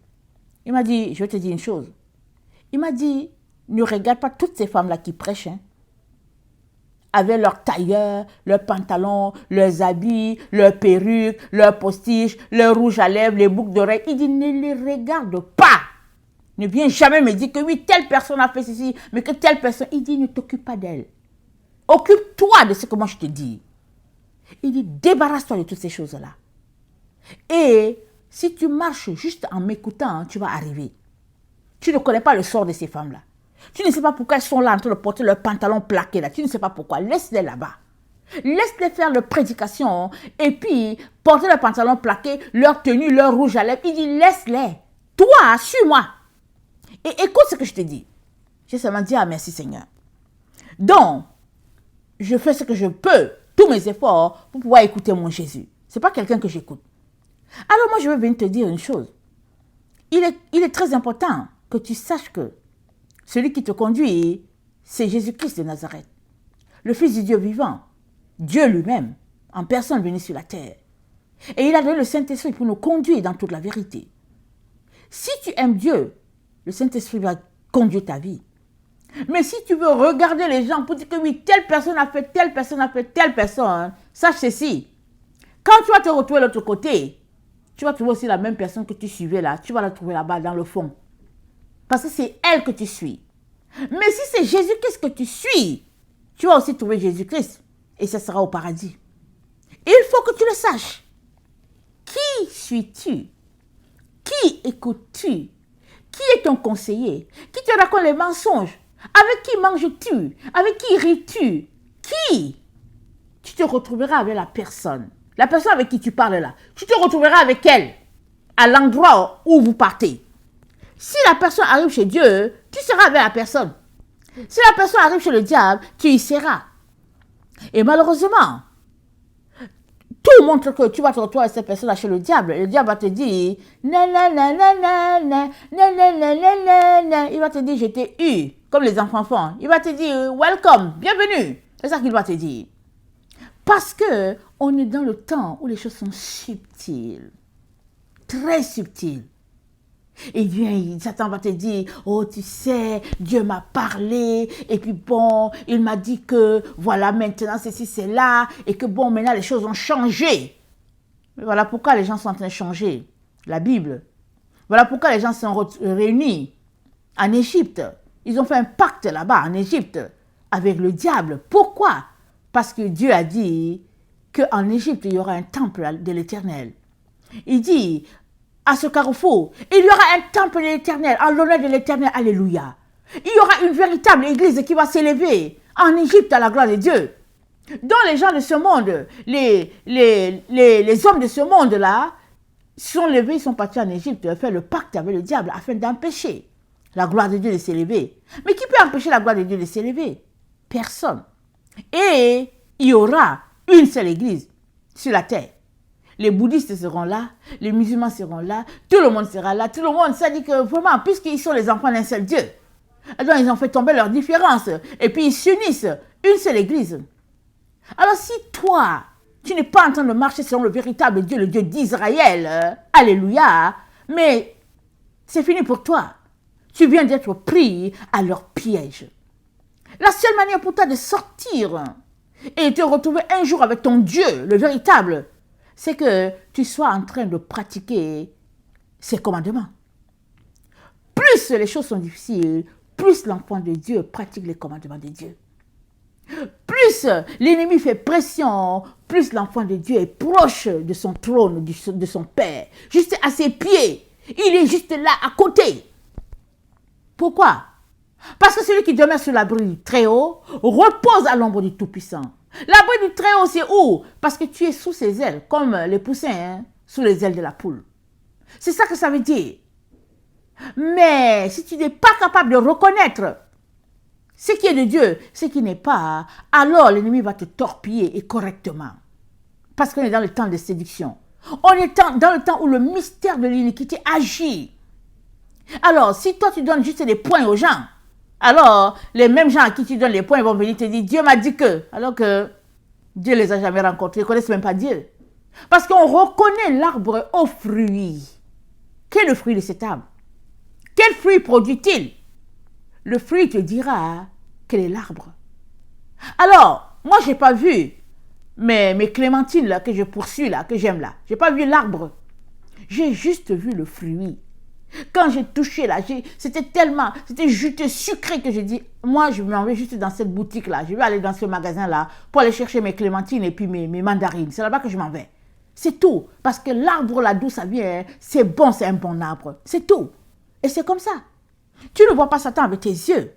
Il m'a dit, je vais te dire une chose. Il m'a dit, ne regarde pas toutes ces femmes-là qui prêchent, hein, avec leurs tailleurs, leurs pantalons, leurs habits, leurs perruques, leurs postiches, leurs rouges à lèvres, les boucles d'oreilles. Il dit, ne les regarde pas. Ne viens jamais me dire que oui, telle personne a fait ceci, mais que telle personne... Il dit, ne t'occupe pas d'elle. Occupe-toi de ce que moi je te dis. Il dit, débarrasse-toi de toutes ces choses-là. Et si tu marches juste en m'écoutant, tu vas arriver. Tu ne connais pas le sort de ces femmes-là. Tu ne sais pas pourquoi elles sont là en train de porter leurs pantalons plaqués là. Tu ne sais pas pourquoi. Laisse-les là-bas. Laisse-les faire leur prédication et puis porter leurs pantalons plaqués, leur tenue, leur rouge à lèvres. Il dit, laisse-les. Toi, suis-moi. Et écoute ce que je te dis. J'ai seulement dit, ah merci Seigneur. Donc, je fais ce que je peux, tous mes efforts pour pouvoir écouter mon Jésus. Ce n'est pas quelqu'un que j'écoute. Alors moi, je vais venir te dire une chose. Il est très important que tu saches que celui qui te conduit, c'est Jésus-Christ de Nazareth, le Fils du Dieu vivant, Dieu lui-même, en personne venu sur la terre. Et il a donné le Saint-Esprit pour nous conduire dans toute la vérité. Si tu aimes Dieu, le Saint-Esprit va conduire ta vie. Mais si tu veux regarder les gens pour dire que oui, telle personne a fait telle personne, sache ceci. Quand tu vas te retrouver de l'autre côté, tu vas trouver aussi la même personne que tu suivais là. Tu vas la trouver là-bas dans le fond. Parce que c'est elle que tu suis. Mais si c'est Jésus-Christ que tu suis, tu vas aussi trouver Jésus-Christ. Et ça sera au paradis. Il faut que tu le saches. Qui suis-tu? Qui écoutes-tu? Qui est ton conseiller? Qui te raconte les mensonges? Avec qui manges-tu? Avec qui ris-tu? Qui? Tu te retrouveras avec la personne. La personne avec qui tu parles là. Tu te retrouveras avec elle à l'endroit où vous partez. Si la personne arrive chez Dieu, tu seras avec la personne. Si la personne arrive chez le diable, tu y seras. Et malheureusement, tout montre que tu vas te retrouver avec cette personne-là chez le diable. Le diable va te dire, nanana. Il va te dire, je t'ai eu, comme les enfants font. Il va te dire, welcome, bienvenue. C'est ça qu'il va te dire. Parce que on est dans le temps où les choses sont subtiles, très subtiles. Et bien, Satan va te dire, oh tu sais, Dieu m'a parlé, et puis bon, il m'a dit que voilà maintenant ceci, c'est là, et que bon, maintenant les choses ont changé. Mais voilà pourquoi les gens sont en train de changer. La Bible. Voilà pourquoi les gens sont réunis en Égypte. Ils ont fait un pacte là-bas en Égypte avec le diable. Pourquoi? Parce que Dieu a dit qu'en Égypte, il y aura un temple de l'Éternel. Il dit, à ce carrefour, il y aura un temple de l'Éternel, en l'honneur de l'Éternel, alléluia. Il y aura une véritable église qui va s'élever en Égypte à la gloire de Dieu. Dont les gens de ce monde, les hommes de ce monde-là, Ils sont levés, ils sont partis en Égypte, faire le pacte avec le diable afin d'empêcher la gloire de Dieu de s'élever. Mais qui peut empêcher la gloire de Dieu de s'élever? Personne. Et il y aura une seule église sur la terre. Les bouddhistes seront là, les musulmans seront là, tout le monde sera là, tout le monde, ça dit que vraiment, puisqu'ils sont les enfants d'un seul Dieu, alors ils ont fait tomber leurs différences, et puis ils s'unissent, une seule église. Alors si toi, tu n'es pas en train de marcher selon le véritable Dieu, le Dieu d'Israël, alléluia, mais c'est fini pour toi. Tu viens d'être pris à leur piège. La seule manière pour toi de sortir et de te retrouver un jour avec ton Dieu, le véritable, c'est que tu sois en train de pratiquer ses commandements. Plus les choses sont difficiles, plus l'enfant de Dieu pratique les commandements de Dieu. Plus l'ennemi fait pression, plus l'enfant de Dieu est proche de son trône, de son Père, juste à ses pieds. Il est juste là, à côté. Pourquoi? Parce que celui qui demeure sur l'abri du Très-Haut repose à l'ombre du Tout-Puissant. L'abri du Très-Haut, c'est où? Parce que tu es sous ses ailes, comme les poussins, sous les ailes de la poule. C'est ça que ça veut dire. Mais si tu n'es pas capable de reconnaître ce qui est de Dieu, ce qui n'est pas, alors l'ennemi va te torpiller et correctement. Parce qu'on est dans le temps de séduction. On est dans le temps où le mystère de l'iniquité agit. Alors, si toi tu donnes juste des points aux gens, alors les mêmes gens à qui tu donnes les points vont venir te dire Dieu m'a dit que, alors que Dieu les a jamais rencontrés, ils ne connaissent même pas Dieu. Parce qu'on reconnaît l'arbre au fruit. Quel est le fruit de cet arbre? Quel fruit produit-il? Le fruit te dira quel est l'arbre. Alors, moi je n'ai pas vu mes clémentines là, que je poursuis là, que j'aime là. Je n'ai pas vu l'arbre. J'ai juste vu le fruit. Quand j'ai touché là, c'était juteux, sucré que j'ai dit, moi je m'en vais juste dans cette boutique là, je vais aller dans ce magasin là pour aller chercher mes clémentines et puis mes mandarines. C'est là-bas que je m'en vais. C'est tout. Parce que l'arbre là d'où ça vient, c'est bon, c'est un bon arbre. C'est tout. Et c'est comme ça. Tu ne vois pas Satan avec tes yeux.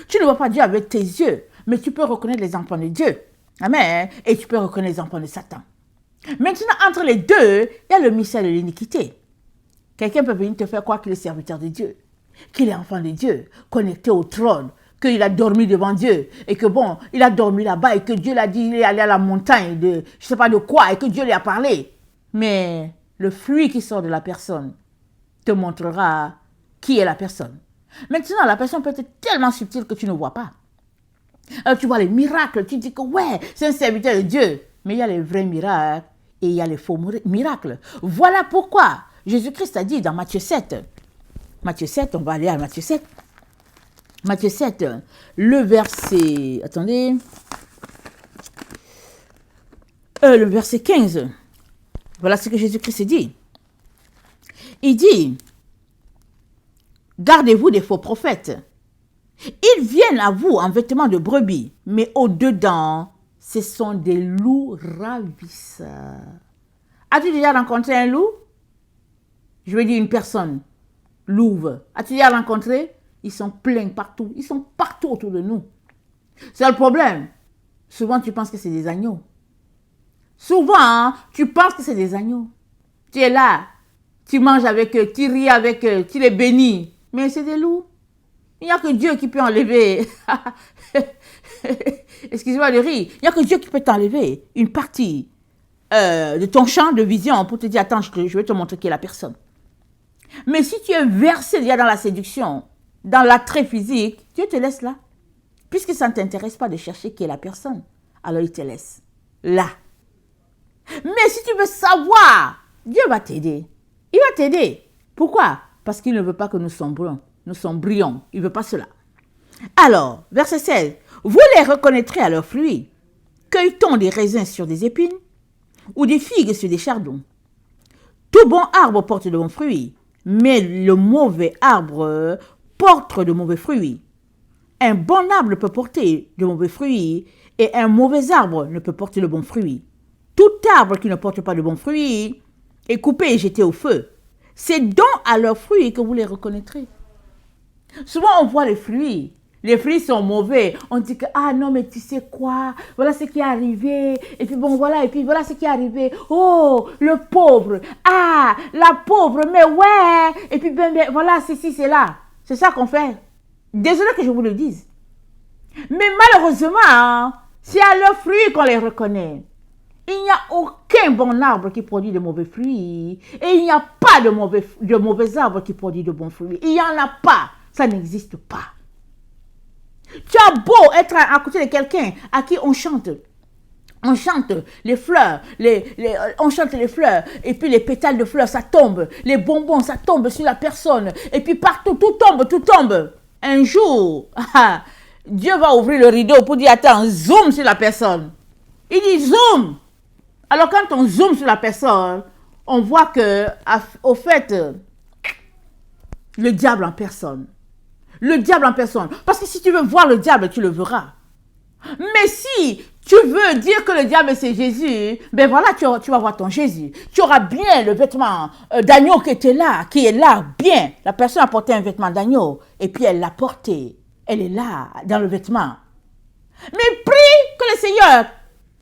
Tu ne vois pas Dieu avec tes yeux. Mais tu peux reconnaître les enfants de Dieu. Amen. Et tu peux reconnaître les enfants de Satan. Maintenant, entre les deux, il y a le mystère de l'iniquité. Quelqu'un peut venir te faire croire qu'il est serviteur de Dieu, qu'il est enfant de Dieu, connecté au trône, qu'il a dormi devant Dieu, et que bon, il a dormi là-bas, et que Dieu l'a dit, il est allé à la montagne de, je ne sais pas de quoi, et que Dieu lui a parlé. Mais le fruit qui sort de la personne te montrera qui est la personne. Maintenant, la personne peut être tellement subtile que tu ne vois pas. Alors tu vois les miracles, tu dis que ouais, c'est un serviteur de Dieu. Mais il y a les vrais miracles et il y a les faux miracles. Voilà pourquoi Jésus-Christ a dit dans Matthieu 7, on va aller à Matthieu 7. Matthieu 7, le verset, attendez, le verset 15. Voilà ce que Jésus-Christ dit. Il dit, gardez-vous des faux prophètes. Ils viennent à vous en vêtements de brebis, mais au-dedans, ce sont des loups ravisseurs. As-tu déjà rencontré un loup? Je veux dire une personne louve. As-tu déjà rencontré? Ils sont pleins partout. Ils sont partout autour de nous. C'est le problème. Souvent, tu penses que c'est des agneaux. Souvent, tu penses que c'est des agneaux. Tu es là, tu manges avec eux, tu ris avec eux, tu les bénis. Mais c'est des loups. Il n'y a que Dieu qui peut enlever. Excusez-moi de rire. Il n'y a que Dieu qui peut t'enlever une partie de ton champ de vision pour te dire, attends, je vais te montrer qui est la personne. Mais si tu es versé déjà dans la séduction, dans l'attrait physique, Dieu te laisse là. Puisque ça ne t'intéresse pas de chercher qui est la personne, alors il te laisse là. Mais si tu veux savoir, Dieu va t'aider. Il va t'aider. Pourquoi? Parce qu'il ne veut pas que nous sombrions. Nous sombrions. Il ne veut pas cela. Alors, verset 16. Vous les reconnaîtrez à leurs fruits. Cueille-t-on des raisins sur des épines ou des figues sur des chardons? Tout bon arbre porte de bons fruits, mais le mauvais arbre porte de mauvais fruits. Un bon arbre peut porter de mauvais fruits et un mauvais arbre ne peut porter de bons fruits. Tout arbre qui ne porte pas de bons fruits est coupé et jeté au feu. C'est donc à leurs fruits que vous les reconnaîtrez. Souvent, on voit les fruits. Les fruits sont mauvais. On dit que, ah non, mais tu sais quoi? Voilà ce qui est arrivé. Et puis bon, voilà. Et puis voilà ce qui est arrivé. Oh, le pauvre. Ah, la pauvre. Mais ouais. Et puis ben voilà, c'est ci, c'est là. C'est ça qu'on fait. Désolé que je vous le dise. Mais malheureusement, hein, c'est à leurs fruits qu'on les reconnaît. Il n'y a aucun bon arbre qui produit de mauvais fruits. Et il n'y a pas de mauvais arbres qui produit de bons fruits. Il n'y en a pas. Ça n'existe pas. Tu as beau être à côté de quelqu'un à qui on chante. On chante les fleurs, on chante les fleurs, et puis les pétales de fleurs, ça tombe. Les bonbons, ça tombe sur la personne. Et puis partout, tout tombe, tout tombe. Un jour, Dieu va ouvrir le rideau pour dire, attends, zoom sur la personne. Il dit, zoom. Alors quand on zoome sur la personne, on voit que, au fait, le diable en personne. Le diable en personne. Parce que si tu veux voir le diable, tu le verras. Mais si tu veux dire que le diable c'est Jésus, ben voilà, tu vas voir ton Jésus. Tu auras bien le vêtement d'agneau qui est là, bien. La personne a porté un vêtement d'agneau et puis elle l'a porté. Elle est là, dans le vêtement. Mais prie que le Seigneur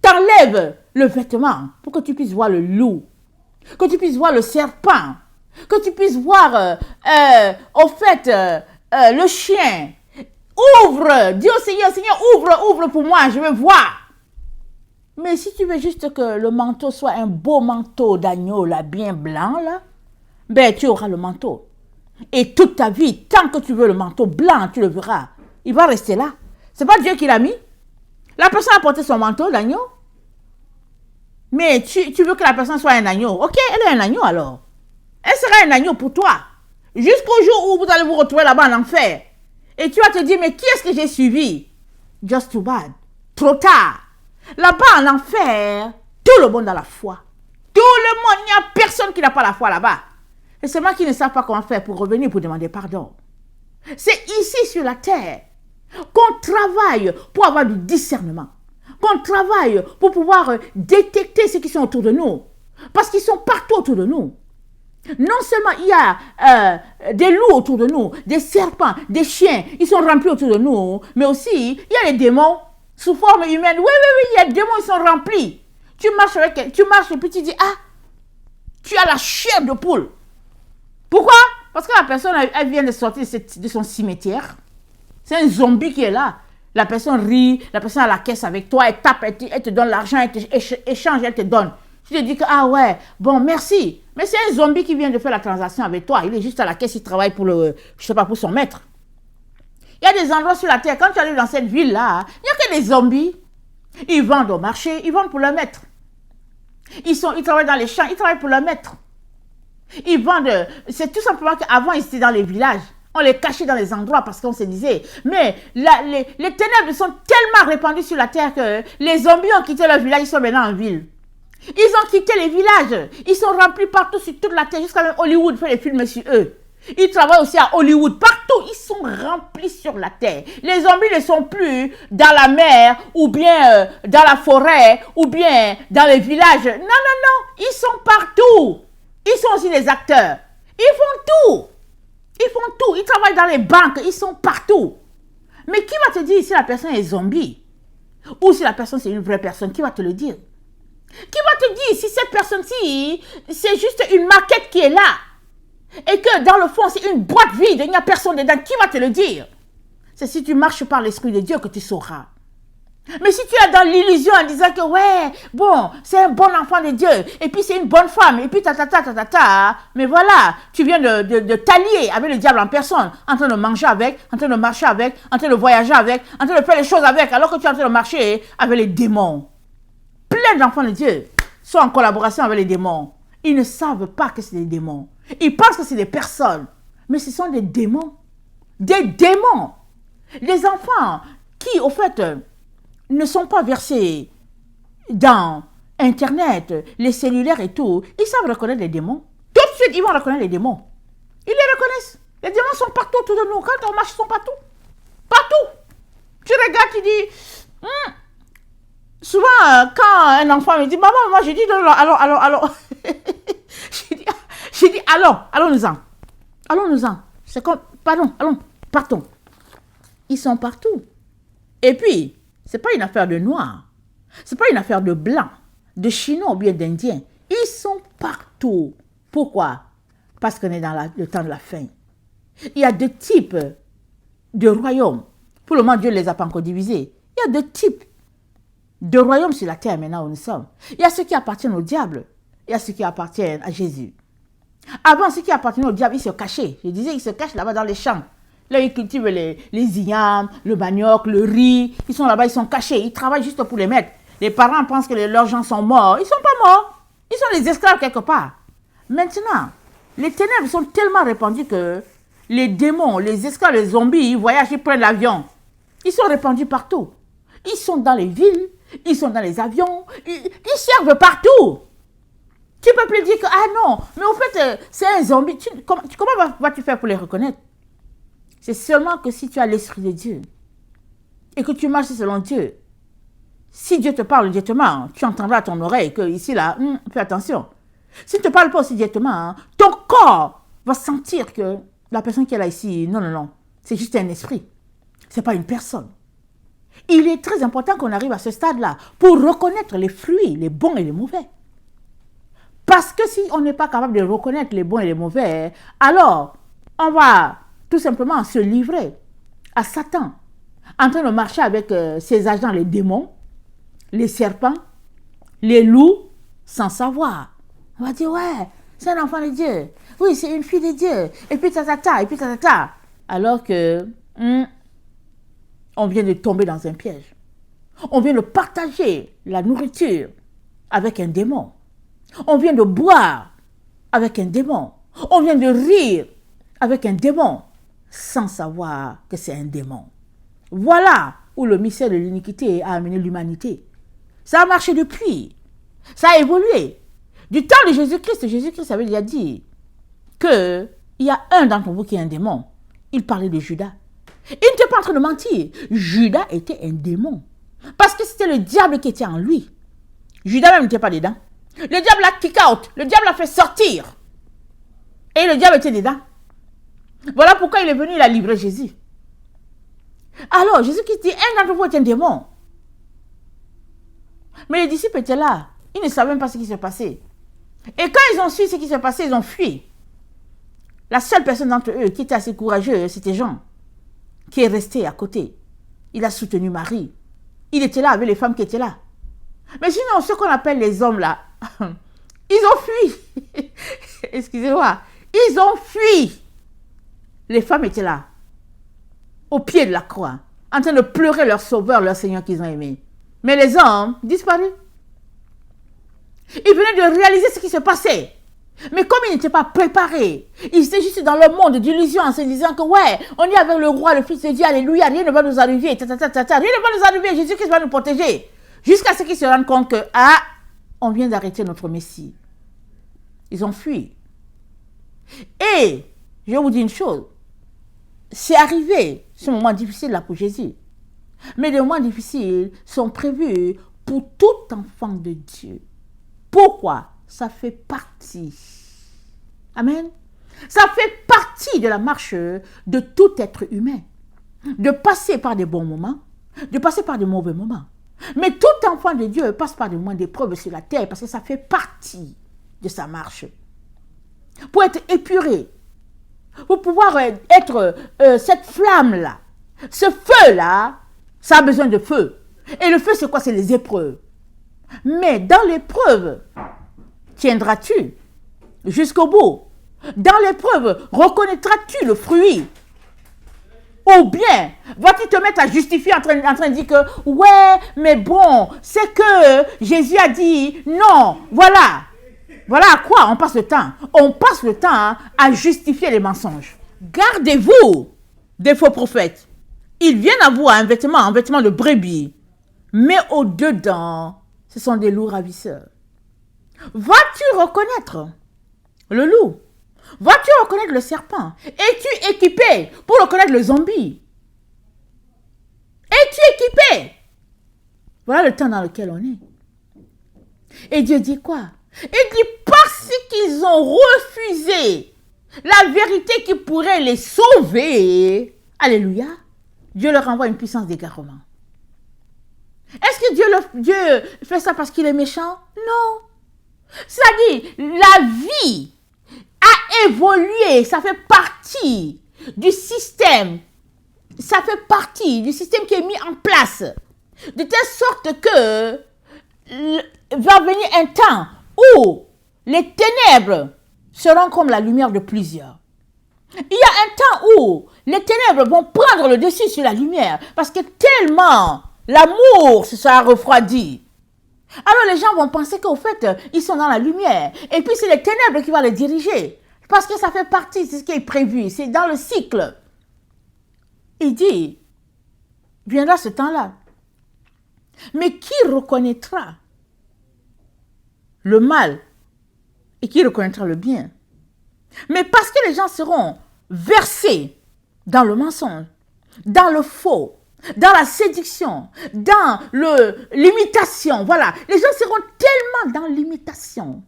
t'enlève le vêtement pour que tu puisses voir le loup, que tu puisses voir le serpent, que tu puisses voir, au fait, le chien. Ouvre, dis au Seigneur, Seigneur, ouvre pour moi, je veux voir. Mais si tu veux juste que le manteau soit un beau manteau d'agneau, là, bien blanc, là, ben tu auras le manteau. Et toute ta vie, tant que tu veux le manteau blanc, tu le verras. Il va rester là. C'est pas Dieu qui l'a mis. La personne a porté son manteau d'agneau. Mais tu veux que la personne soit un agneau. Ok, elle est un agneau alors. Elle sera un agneau pour toi. Jusqu'au jour où vous allez vous retrouver là-bas en enfer. Et tu vas te dire, mais qui est-ce que j'ai suivi? Just too bad. Trop tard. Là-bas en enfer, tout le monde a la foi. Tout le monde, il n'y a personne qui n'a pas la foi là-bas. Et c'est moi qui ne sais pas comment faire pour revenir pour demander pardon. C'est ici sur la terre qu'on travaille pour avoir du discernement. Qu'on travaille pour pouvoir détecter ceux qui sont autour de nous. Parce qu'ils sont partout autour de nous. Non seulement il y a des loups autour de nous, des serpents, des chiens, ils sont remplis autour de nous, mais aussi il y a les démons sous forme humaine. Oui, il y a des démons, ils sont remplis. Tu marches et puis tu dis, ah, tu as la chair de poule. Pourquoi? Parce que la personne, elle vient de sortir de son cimetière. C'est un zombie qui est là. La personne rit, la personne a la caisse avec toi, elle tape, elle te donne l'argent, elle échange, elle te donne. Tu te dis que, ah ouais, bon, merci. Mais c'est un zombie qui vient de faire la transaction avec toi. Il est juste à la caisse, il travaille pour pour son maître. Il y a des endroits sur la terre, quand tu arrives dans cette ville-là, il n'y a que des zombies. Ils vendent au marché, ils vendent pour leur maître. Ils travaillent dans les champs, ils travaillent pour leur maître. Ils vendent, c'est tout simplement qu'avant, ils étaient dans les villages. On les cachait dans les endroits parce qu'on se disait, mais les ténèbres sont tellement répandues sur la terre que les zombies ont quitté leur village, ils sont maintenant en ville. Ils ont quitté les villages. Ils sont remplis partout sur toute la terre. Jusqu'à même Hollywood fait des films sur eux. Ils travaillent aussi à Hollywood. Partout, ils sont remplis sur la terre. Les zombies ne sont plus dans la mer ou bien dans la forêt ou bien dans les villages. Non. Ils sont partout. Ils sont aussi des acteurs. Ils font tout. Ils travaillent dans les banques. Ils sont partout. Mais qui va te dire si la personne est zombie? Ou si la personne c'est une vraie personne? Qui va te le dire? Qui va te dire si cette personne-ci, c'est juste une maquette qui est là et que dans le fond, c'est une boîte vide, il n'y a personne dedans? Qui va te le dire? C'est si tu marches par l'Esprit de Dieu que tu sauras. Mais si tu es dans l'illusion en disant que ouais, bon, c'est un bon enfant de Dieu, et puis c'est une bonne femme, et puis mais voilà, tu viens de t'allier avec le diable en personne, en train de manger avec, en train de marcher avec, en train de voyager avec, en train de faire les choses avec, alors que tu es en train de marcher avec les démons. Plein d'enfants de Dieu sont en collaboration avec les démons. Ils ne savent pas que c'est des démons. Ils pensent que c'est des personnes. Mais ce sont des démons. Des démons. Les enfants qui, au fait, ne sont pas versés dans Internet, les cellulaires et tout, ils savent reconnaître les démons. Tout de suite, ils vont reconnaître les démons. Ils les reconnaissent. Les démons sont partout autour de nous. Quand on marche, ils sont partout. Partout. Tu regardes, tu dis... Souvent, quand un enfant me dit, maman, moi, je dis, alors. j'ai dit, allons-nous-en. Allons-nous-en. C'est comme, pardon, allons, partons. ils sont partout. Et puis, ce n'est pas une affaire de noirs, ce n'est pas une affaire de blancs, de chinois ou bien d'indiens. Ils sont partout. Pourquoi? Parce qu'on est dans le temps de la fin. Il y a deux types de royaumes. Pour le moment, Dieu ne les a pas encore divisés. Il y a deux types de royaumes sur la terre maintenant où nous sommes. Il y a ceux qui appartiennent au diable. Il y a ceux qui appartiennent à Jésus. Avant, ceux qui appartenaient au diable, ils se cachaient. Je disais, ils se cachent là-bas dans les champs. Là, ils cultivent les ignames, le manioc, le riz. Ils sont là-bas, ils sont cachés. Ils travaillent juste pour les mettre. Les parents pensent que leurs gens sont morts. Ils ne sont pas morts. Ils sont les esclaves quelque part. Maintenant, les ténèbres sont tellement répandues que les démons, les esclaves, les zombies, ils voyagent, ils prennent l'avion. Ils sont répandus partout. Ils sont dans les villes, ils sont dans les avions, ils servent partout. Tu ne peux plus dire que, ah non, mais au fait, c'est un zombie. Comment vas-tu faire pour les reconnaître? C'est seulement que si tu as l'Esprit de Dieu et que tu marches selon Dieu, si Dieu te parle directement, tu entendras à ton oreille que ici, là, fais attention. S'il ne te parle pas aussi directement, ton corps va sentir que la personne qui est là ici, non, c'est juste un esprit. Ce n'est pas une personne. Il est très important qu'on arrive à ce stade-là pour reconnaître les fruits, les bons et les mauvais. Parce que si on n'est pas capable de reconnaître les bons et les mauvais, alors on va tout simplement se livrer à Satan, en train de marcher avec ses agents, les démons, les serpents, les loups, sans savoir. On va dire, ouais, c'est un enfant de Dieu. Oui, c'est une fille de Dieu. Et puis et puis Alors que on vient de tomber dans un piège. On vient de partager la nourriture avec un démon. On vient de boire avec un démon. On vient de rire avec un démon sans savoir que c'est un démon. Voilà où le mystère de l'iniquité a amené l'humanité. Ça a marché depuis. Ça a évolué. Du temps de Jésus-Christ avait déjà dit qu'il y a un d'entre vous qui est un démon. Il parlait de Judas. Il n'était pas en train de mentir. Judas était un démon. Parce que c'était le diable qui était en lui. Judas même n'était pas dedans. Le diable l'a kick out. Le diable l'a fait sortir. Et le diable était dedans. Voilà pourquoi il est venu, il a livré Jésus. Alors, Jésus-Christ dit, un d'entre vous est un démon. Mais les disciples étaient là. Ils ne savaient même pas ce qui se passait. Et quand ils ont su ce qui se passait, ils ont fui. La seule personne d'entre eux qui était assez courageux, c'était Jean, qui est resté à côté. Il a soutenu Marie. Il était là avec les femmes qui étaient là. Mais sinon, ceux qu'on appelle les hommes là, ils ont fui. Excusez-moi. Ils ont fui. Les femmes étaient là, au pied de la croix, en train de pleurer leur sauveur, leur Seigneur qu'ils ont aimé. Mais les hommes disparus. Ils venaient de réaliser ce qui se passait. Mais comme ils n'étaient pas préparés, ils étaient juste dans le monde d'illusion en se disant que ouais, on est avec le roi, le fils de Dieu, alléluia, rien ne va nous arriver, rien ne va nous arriver, Jésus-Christ va nous protéger. Jusqu'à ce qu'ils se rendent compte que, on vient d'arrêter notre Messie. Ils ont fui. Et, je vais vous dire une chose, c'est arrivé, ce moment difficile là pour Jésus. Mais les moments difficiles sont prévus pour tout enfant de Dieu. Pourquoi? Ça fait partie. Amen. Ça fait partie de la marche de tout être humain. De passer par des bons moments, de passer par des mauvais moments. Mais tout enfant de Dieu passe par des moments d'épreuve sur la terre parce que ça fait partie de sa marche. Pour être épuré, pour pouvoir être cette flamme-là, ce feu-là, ça a besoin de feu. Et le feu, c'est quoi? C'est les épreuves. Mais dans l'épreuve, tiendras-tu jusqu'au bout? Dans l'épreuve, reconnaîtras-tu le fruit? Ou bien, vas-tu te mettre à justifier en train de dire que, ouais, mais bon, c'est que Jésus a dit, non, voilà. Voilà à quoi on passe le temps. On passe le temps à justifier les mensonges. Gardez-vous des faux prophètes. Ils viennent à vous en vêtement de brebis. Mais au-dedans, ce sont des loups ravisseurs. Vas-tu reconnaître le loup? Vas-tu reconnaître le serpent? Es-tu équipé pour reconnaître le zombie? Es-tu équipé? Voilà le temps dans lequel on est. Et Dieu dit quoi? Il dit parce qu'ils ont refusé la vérité qui pourrait les sauver. Alléluia. Dieu leur envoie une puissance d'égarement. Est-ce que Dieu fait ça parce qu'il est méchant? Non. C'est-à-dire, la vie a évolué, ça fait partie du système. Ça fait partie du système qui est mis en place. De telle sorte que va venir un temps où les ténèbres seront comme la lumière de plusieurs. Il y a un temps où les ténèbres vont prendre le dessus sur la lumière parce que tellement l'amour se sera refroidi. Alors les gens vont penser qu'au fait, ils sont dans la lumière. Et puis c'est les ténèbres qui vont les diriger. Parce que ça fait partie, c'est ce qui est prévu. C'est dans le cycle. Il dit, viendra ce temps-là. Mais qui reconnaîtra le mal et qui reconnaîtra le bien? Mais parce que les gens seront versés dans le mensonge, dans le faux, dans la séduction, dans l'imitation. Voilà, les gens seront tellement dans l'imitation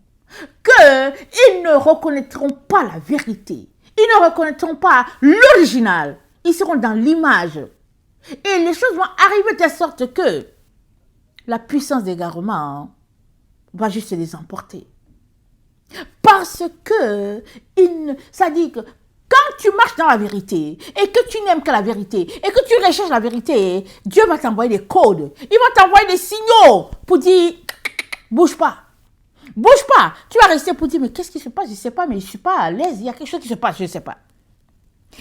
qu'ils ne reconnaîtront pas la vérité. Ils ne reconnaîtront pas l'original. Ils seront dans l'image. Et les choses vont arriver de telle sorte que la puissance d'égarement va juste les emporter. Parce que, ça dit que quand tu marches dans la vérité et que tu n'aimes que la vérité et que tu recherches la vérité, Dieu va t'envoyer des codes. Il va t'envoyer des signaux pour dire, bouge pas. Bouge pas. Tu vas rester pour dire, mais qu'est-ce qui se passe? Je ne sais pas, mais je ne suis pas à l'aise. Il y a quelque chose qui se passe, je ne sais pas.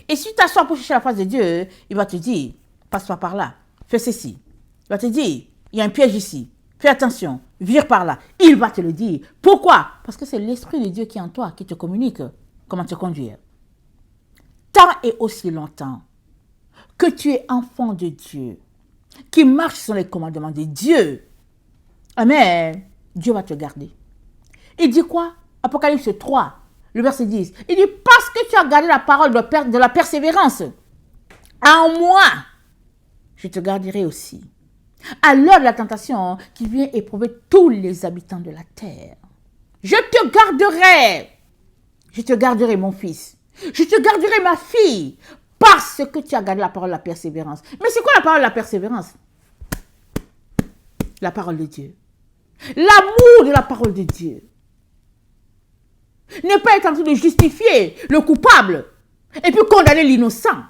Et si tu t'assois pour chercher la face de Dieu, il va te dire, passe-toi par là, fais ceci. Il va te dire, il y a un piège ici. Fais attention, vire par là. Il va te le dire. Pourquoi? Parce que c'est l'Esprit de Dieu qui est en toi, qui te communique comment te conduire. Tant et aussi longtemps que tu es enfant de Dieu, qui marche sur les commandements de Dieu, amen, Dieu va te garder. Il dit quoi? Apocalypse 3, le verset 10. Il dit, parce que tu as gardé la parole de la persévérance, en moi, je te garderai aussi. À l'heure de la tentation qui vient éprouver tous les habitants de la terre. Je te garderai. Je te garderai, mon fils. Je te garderai, ma fille. Parce que tu as gardé la parole de la persévérance. Mais c'est quoi la parole de la persévérance? La parole de Dieu. L'amour de la parole de Dieu. Ne pas être en train de justifier le coupable et puis condamner l'innocent.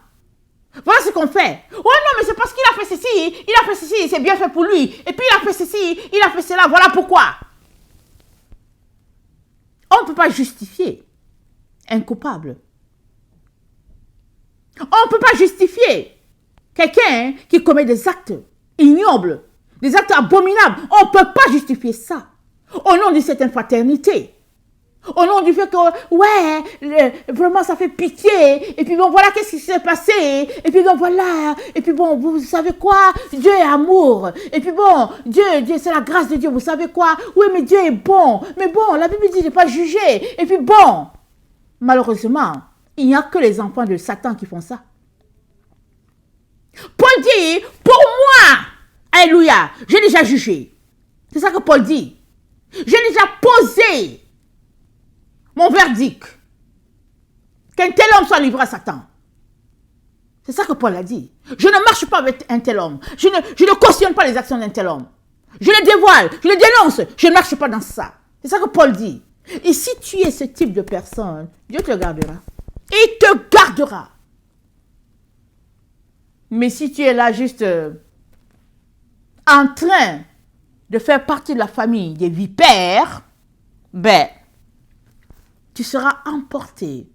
Voilà ce qu'on fait. Oh non, mais c'est parce qu'il a fait ceci, c'est bien fait pour lui. Et puis il a fait ceci, il a fait cela, voilà pourquoi. On ne peut pas justifier un coupable. On ne peut pas justifier quelqu'un qui commet des actes ignobles, des actes abominables. On ne peut pas justifier ça. Au nom de cette fraternité. Au nom du fait que, ouais, vraiment ça fait pitié. Et puis bon, voilà qu'est-ce qui s'est passé. Et puis bon, voilà. Et puis bon, vous savez quoi? Dieu est amour. Et puis bon, Dieu, c'est la grâce de Dieu. Vous savez quoi? Oui, mais Dieu est bon. Mais bon, la Bible dit de ne pas juger. Et puis bon, malheureusement, il n'y a que les enfants de Satan qui font ça. Paul dit, pour moi, alléluia, j'ai déjà jugé. C'est ça que Paul dit. J'ai déjà posé mon verdict, qu'un tel homme soit livré à Satan. C'est ça que Paul a dit. Je ne marche pas avec un tel homme. Je ne cautionne pas les actions d'un tel homme. Je les dévoile, je les dénonce. Je ne marche pas dans ça. C'est ça que Paul dit. Et si tu es ce type de personne, Dieu te gardera. Il te gardera. Mais si tu es là juste en train de faire partie de la famille des vipères, ben, tu seras emporté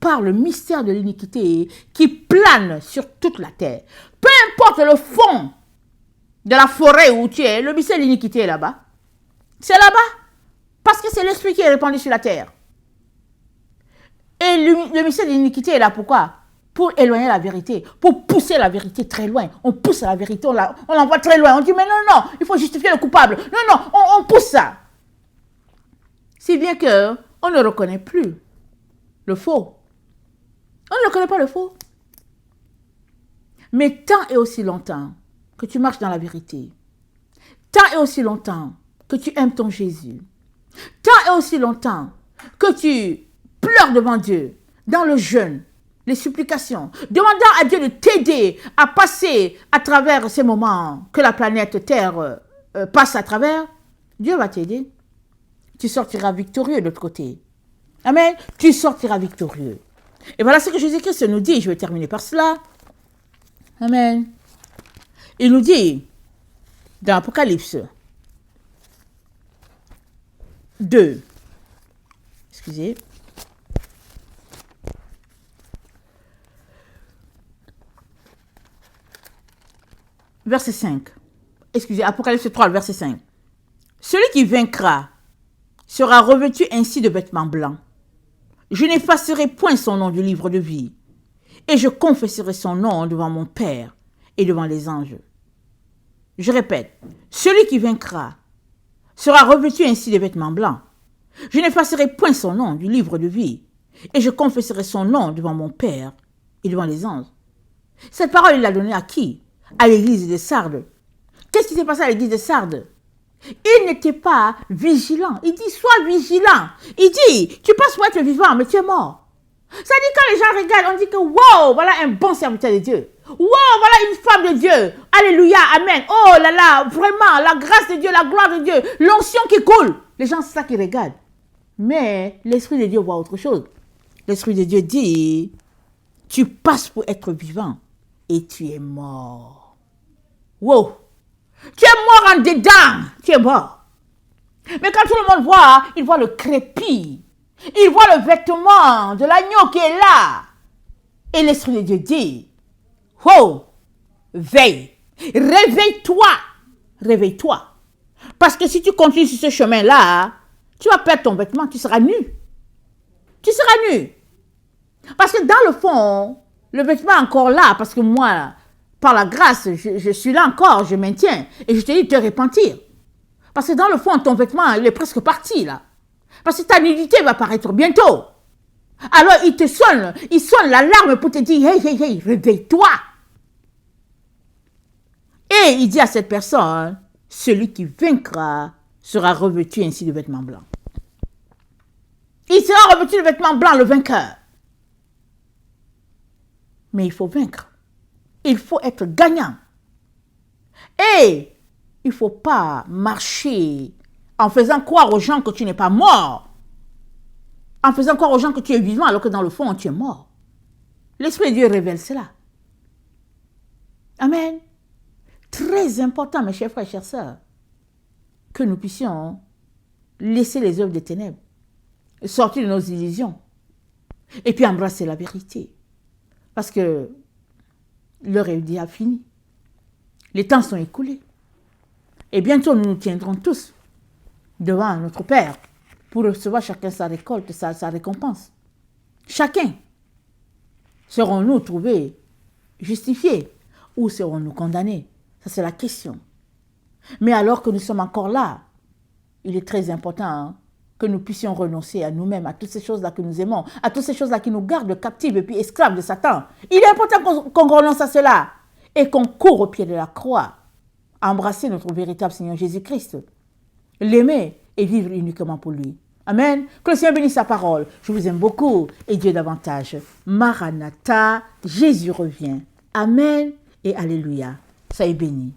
par le mystère de l'iniquité qui plane sur toute la terre. Peu importe le fond de la forêt où tu es, le mystère de l'iniquité est là-bas. C'est là-bas. Parce que c'est l'esprit qui est répandu sur la terre. Et le mystère de l'iniquité est là pourquoi? Pour éloigner la vérité, pour pousser la vérité très loin. On pousse la vérité, on l'envoie très loin. On dit, mais non, il faut justifier le coupable. Non, on pousse ça. Si bien que on ne reconnaît plus le faux. On ne reconnaît pas le faux. Mais tant et aussi longtemps que tu marches dans la vérité, tant et aussi longtemps que tu aimes ton Jésus, tant et aussi longtemps que tu pleures devant Dieu, dans le jeûne, les supplications, demandant à Dieu de t'aider à passer à travers ces moments que la planète Terre passe à travers, Dieu va t'aider. Tu sortiras victorieux de l'autre côté. Amen. Tu sortiras victorieux. Et voilà ce que Jésus-Christ nous dit. Je vais terminer par cela. Amen. Il nous dit dans Apocalypse 2, excusez, verset 5. Excusez, Apocalypse 3, verset 5. Celui qui vaincra sera revêtu ainsi de vêtements blancs. Je n'effacerai point son nom du livre de vie, et je confesserai son nom devant mon Père et devant les anges. Je répète, celui qui vaincra sera revêtu ainsi de vêtements blancs. Je n'effacerai point son nom du livre de vie, et je confesserai son nom devant mon Père et devant les anges. Cette parole, il l'a donnée à qui? À l'église de Sardes. Qu'est-ce qui s'est passé à l'église de Sardes? Il n'était pas vigilant. Il dit, sois vigilant. Il dit, tu penses pour être vivant, mais tu es mort. Ça dit, quand les gens regardent, on dit que, wow, voilà un bon serviteur de Dieu. Wow, voilà une femme de Dieu. Alléluia, amen. Oh là là, vraiment, la grâce de Dieu, la gloire de Dieu, l'onction qui coule. Les gens, c'est ça qu'ils regardent. Mais l'Esprit de Dieu voit autre chose. L'Esprit de Dieu dit, tu passes pour être vivant et tu es mort. Wow. Tu es mort en dedans, tu es mort. Mais quand tout le monde voit, il voit le crépi. Il voit le vêtement de l'agneau qui est là. Et l'Esprit de Dieu dit, oh, veille, réveille-toi, réveille-toi. Parce que si tu continues sur ce chemin-là, tu vas perdre ton vêtement, tu seras nu. Tu seras nu. Parce que dans le fond, le vêtement est encore là, parce que moi, par la grâce, je suis là encore, je maintiens. Et je te dis de te repentir. Parce que dans le fond, ton vêtement, il est presque parti là. Parce que ta nudité va paraître bientôt. Alors il sonne l'alarme pour te dire, hey, hey, hey, réveille-toi. Et il dit à cette personne, celui qui vaincra sera revêtu ainsi de vêtements blancs. Il sera revêtu de vêtements blancs, le vainqueur. Mais il faut vaincre. Il faut être gagnant. Et il ne faut pas marcher en faisant croire aux gens que tu n'es pas mort. En faisant croire aux gens que tu es vivant alors que dans le fond, tu es mort. L'Esprit de Dieu révèle cela. Amen. Très important, mes chers frères et chères sœurs, que nous puissions laisser les œuvres des ténèbres, sortir de nos illusions, et puis embrasser la vérité. Parce que l'heure est déjà finie. Les temps sont écoulés. Et bientôt, nous nous tiendrons tous devant notre Père pour recevoir chacun sa récolte, sa récompense. Chacun. Serons-nous trouvés justifiés ou serons-nous condamnés? Ça, c'est la question. Mais alors que nous sommes encore là, il est très important que nous puissions renoncer à nous-mêmes, à toutes ces choses-là que nous aimons, à toutes ces choses-là qui nous gardent captifs et puis esclaves de Satan. Il est important qu'on renonce à cela et qu'on court au pied de la croix, à embrasser notre véritable Seigneur Jésus-Christ, l'aimer et vivre uniquement pour lui. Amen. Que le Seigneur bénisse sa parole. Je vous aime beaucoup et Dieu davantage. Maranatha, Jésus revient. Amen et alléluia. Soyez bénis.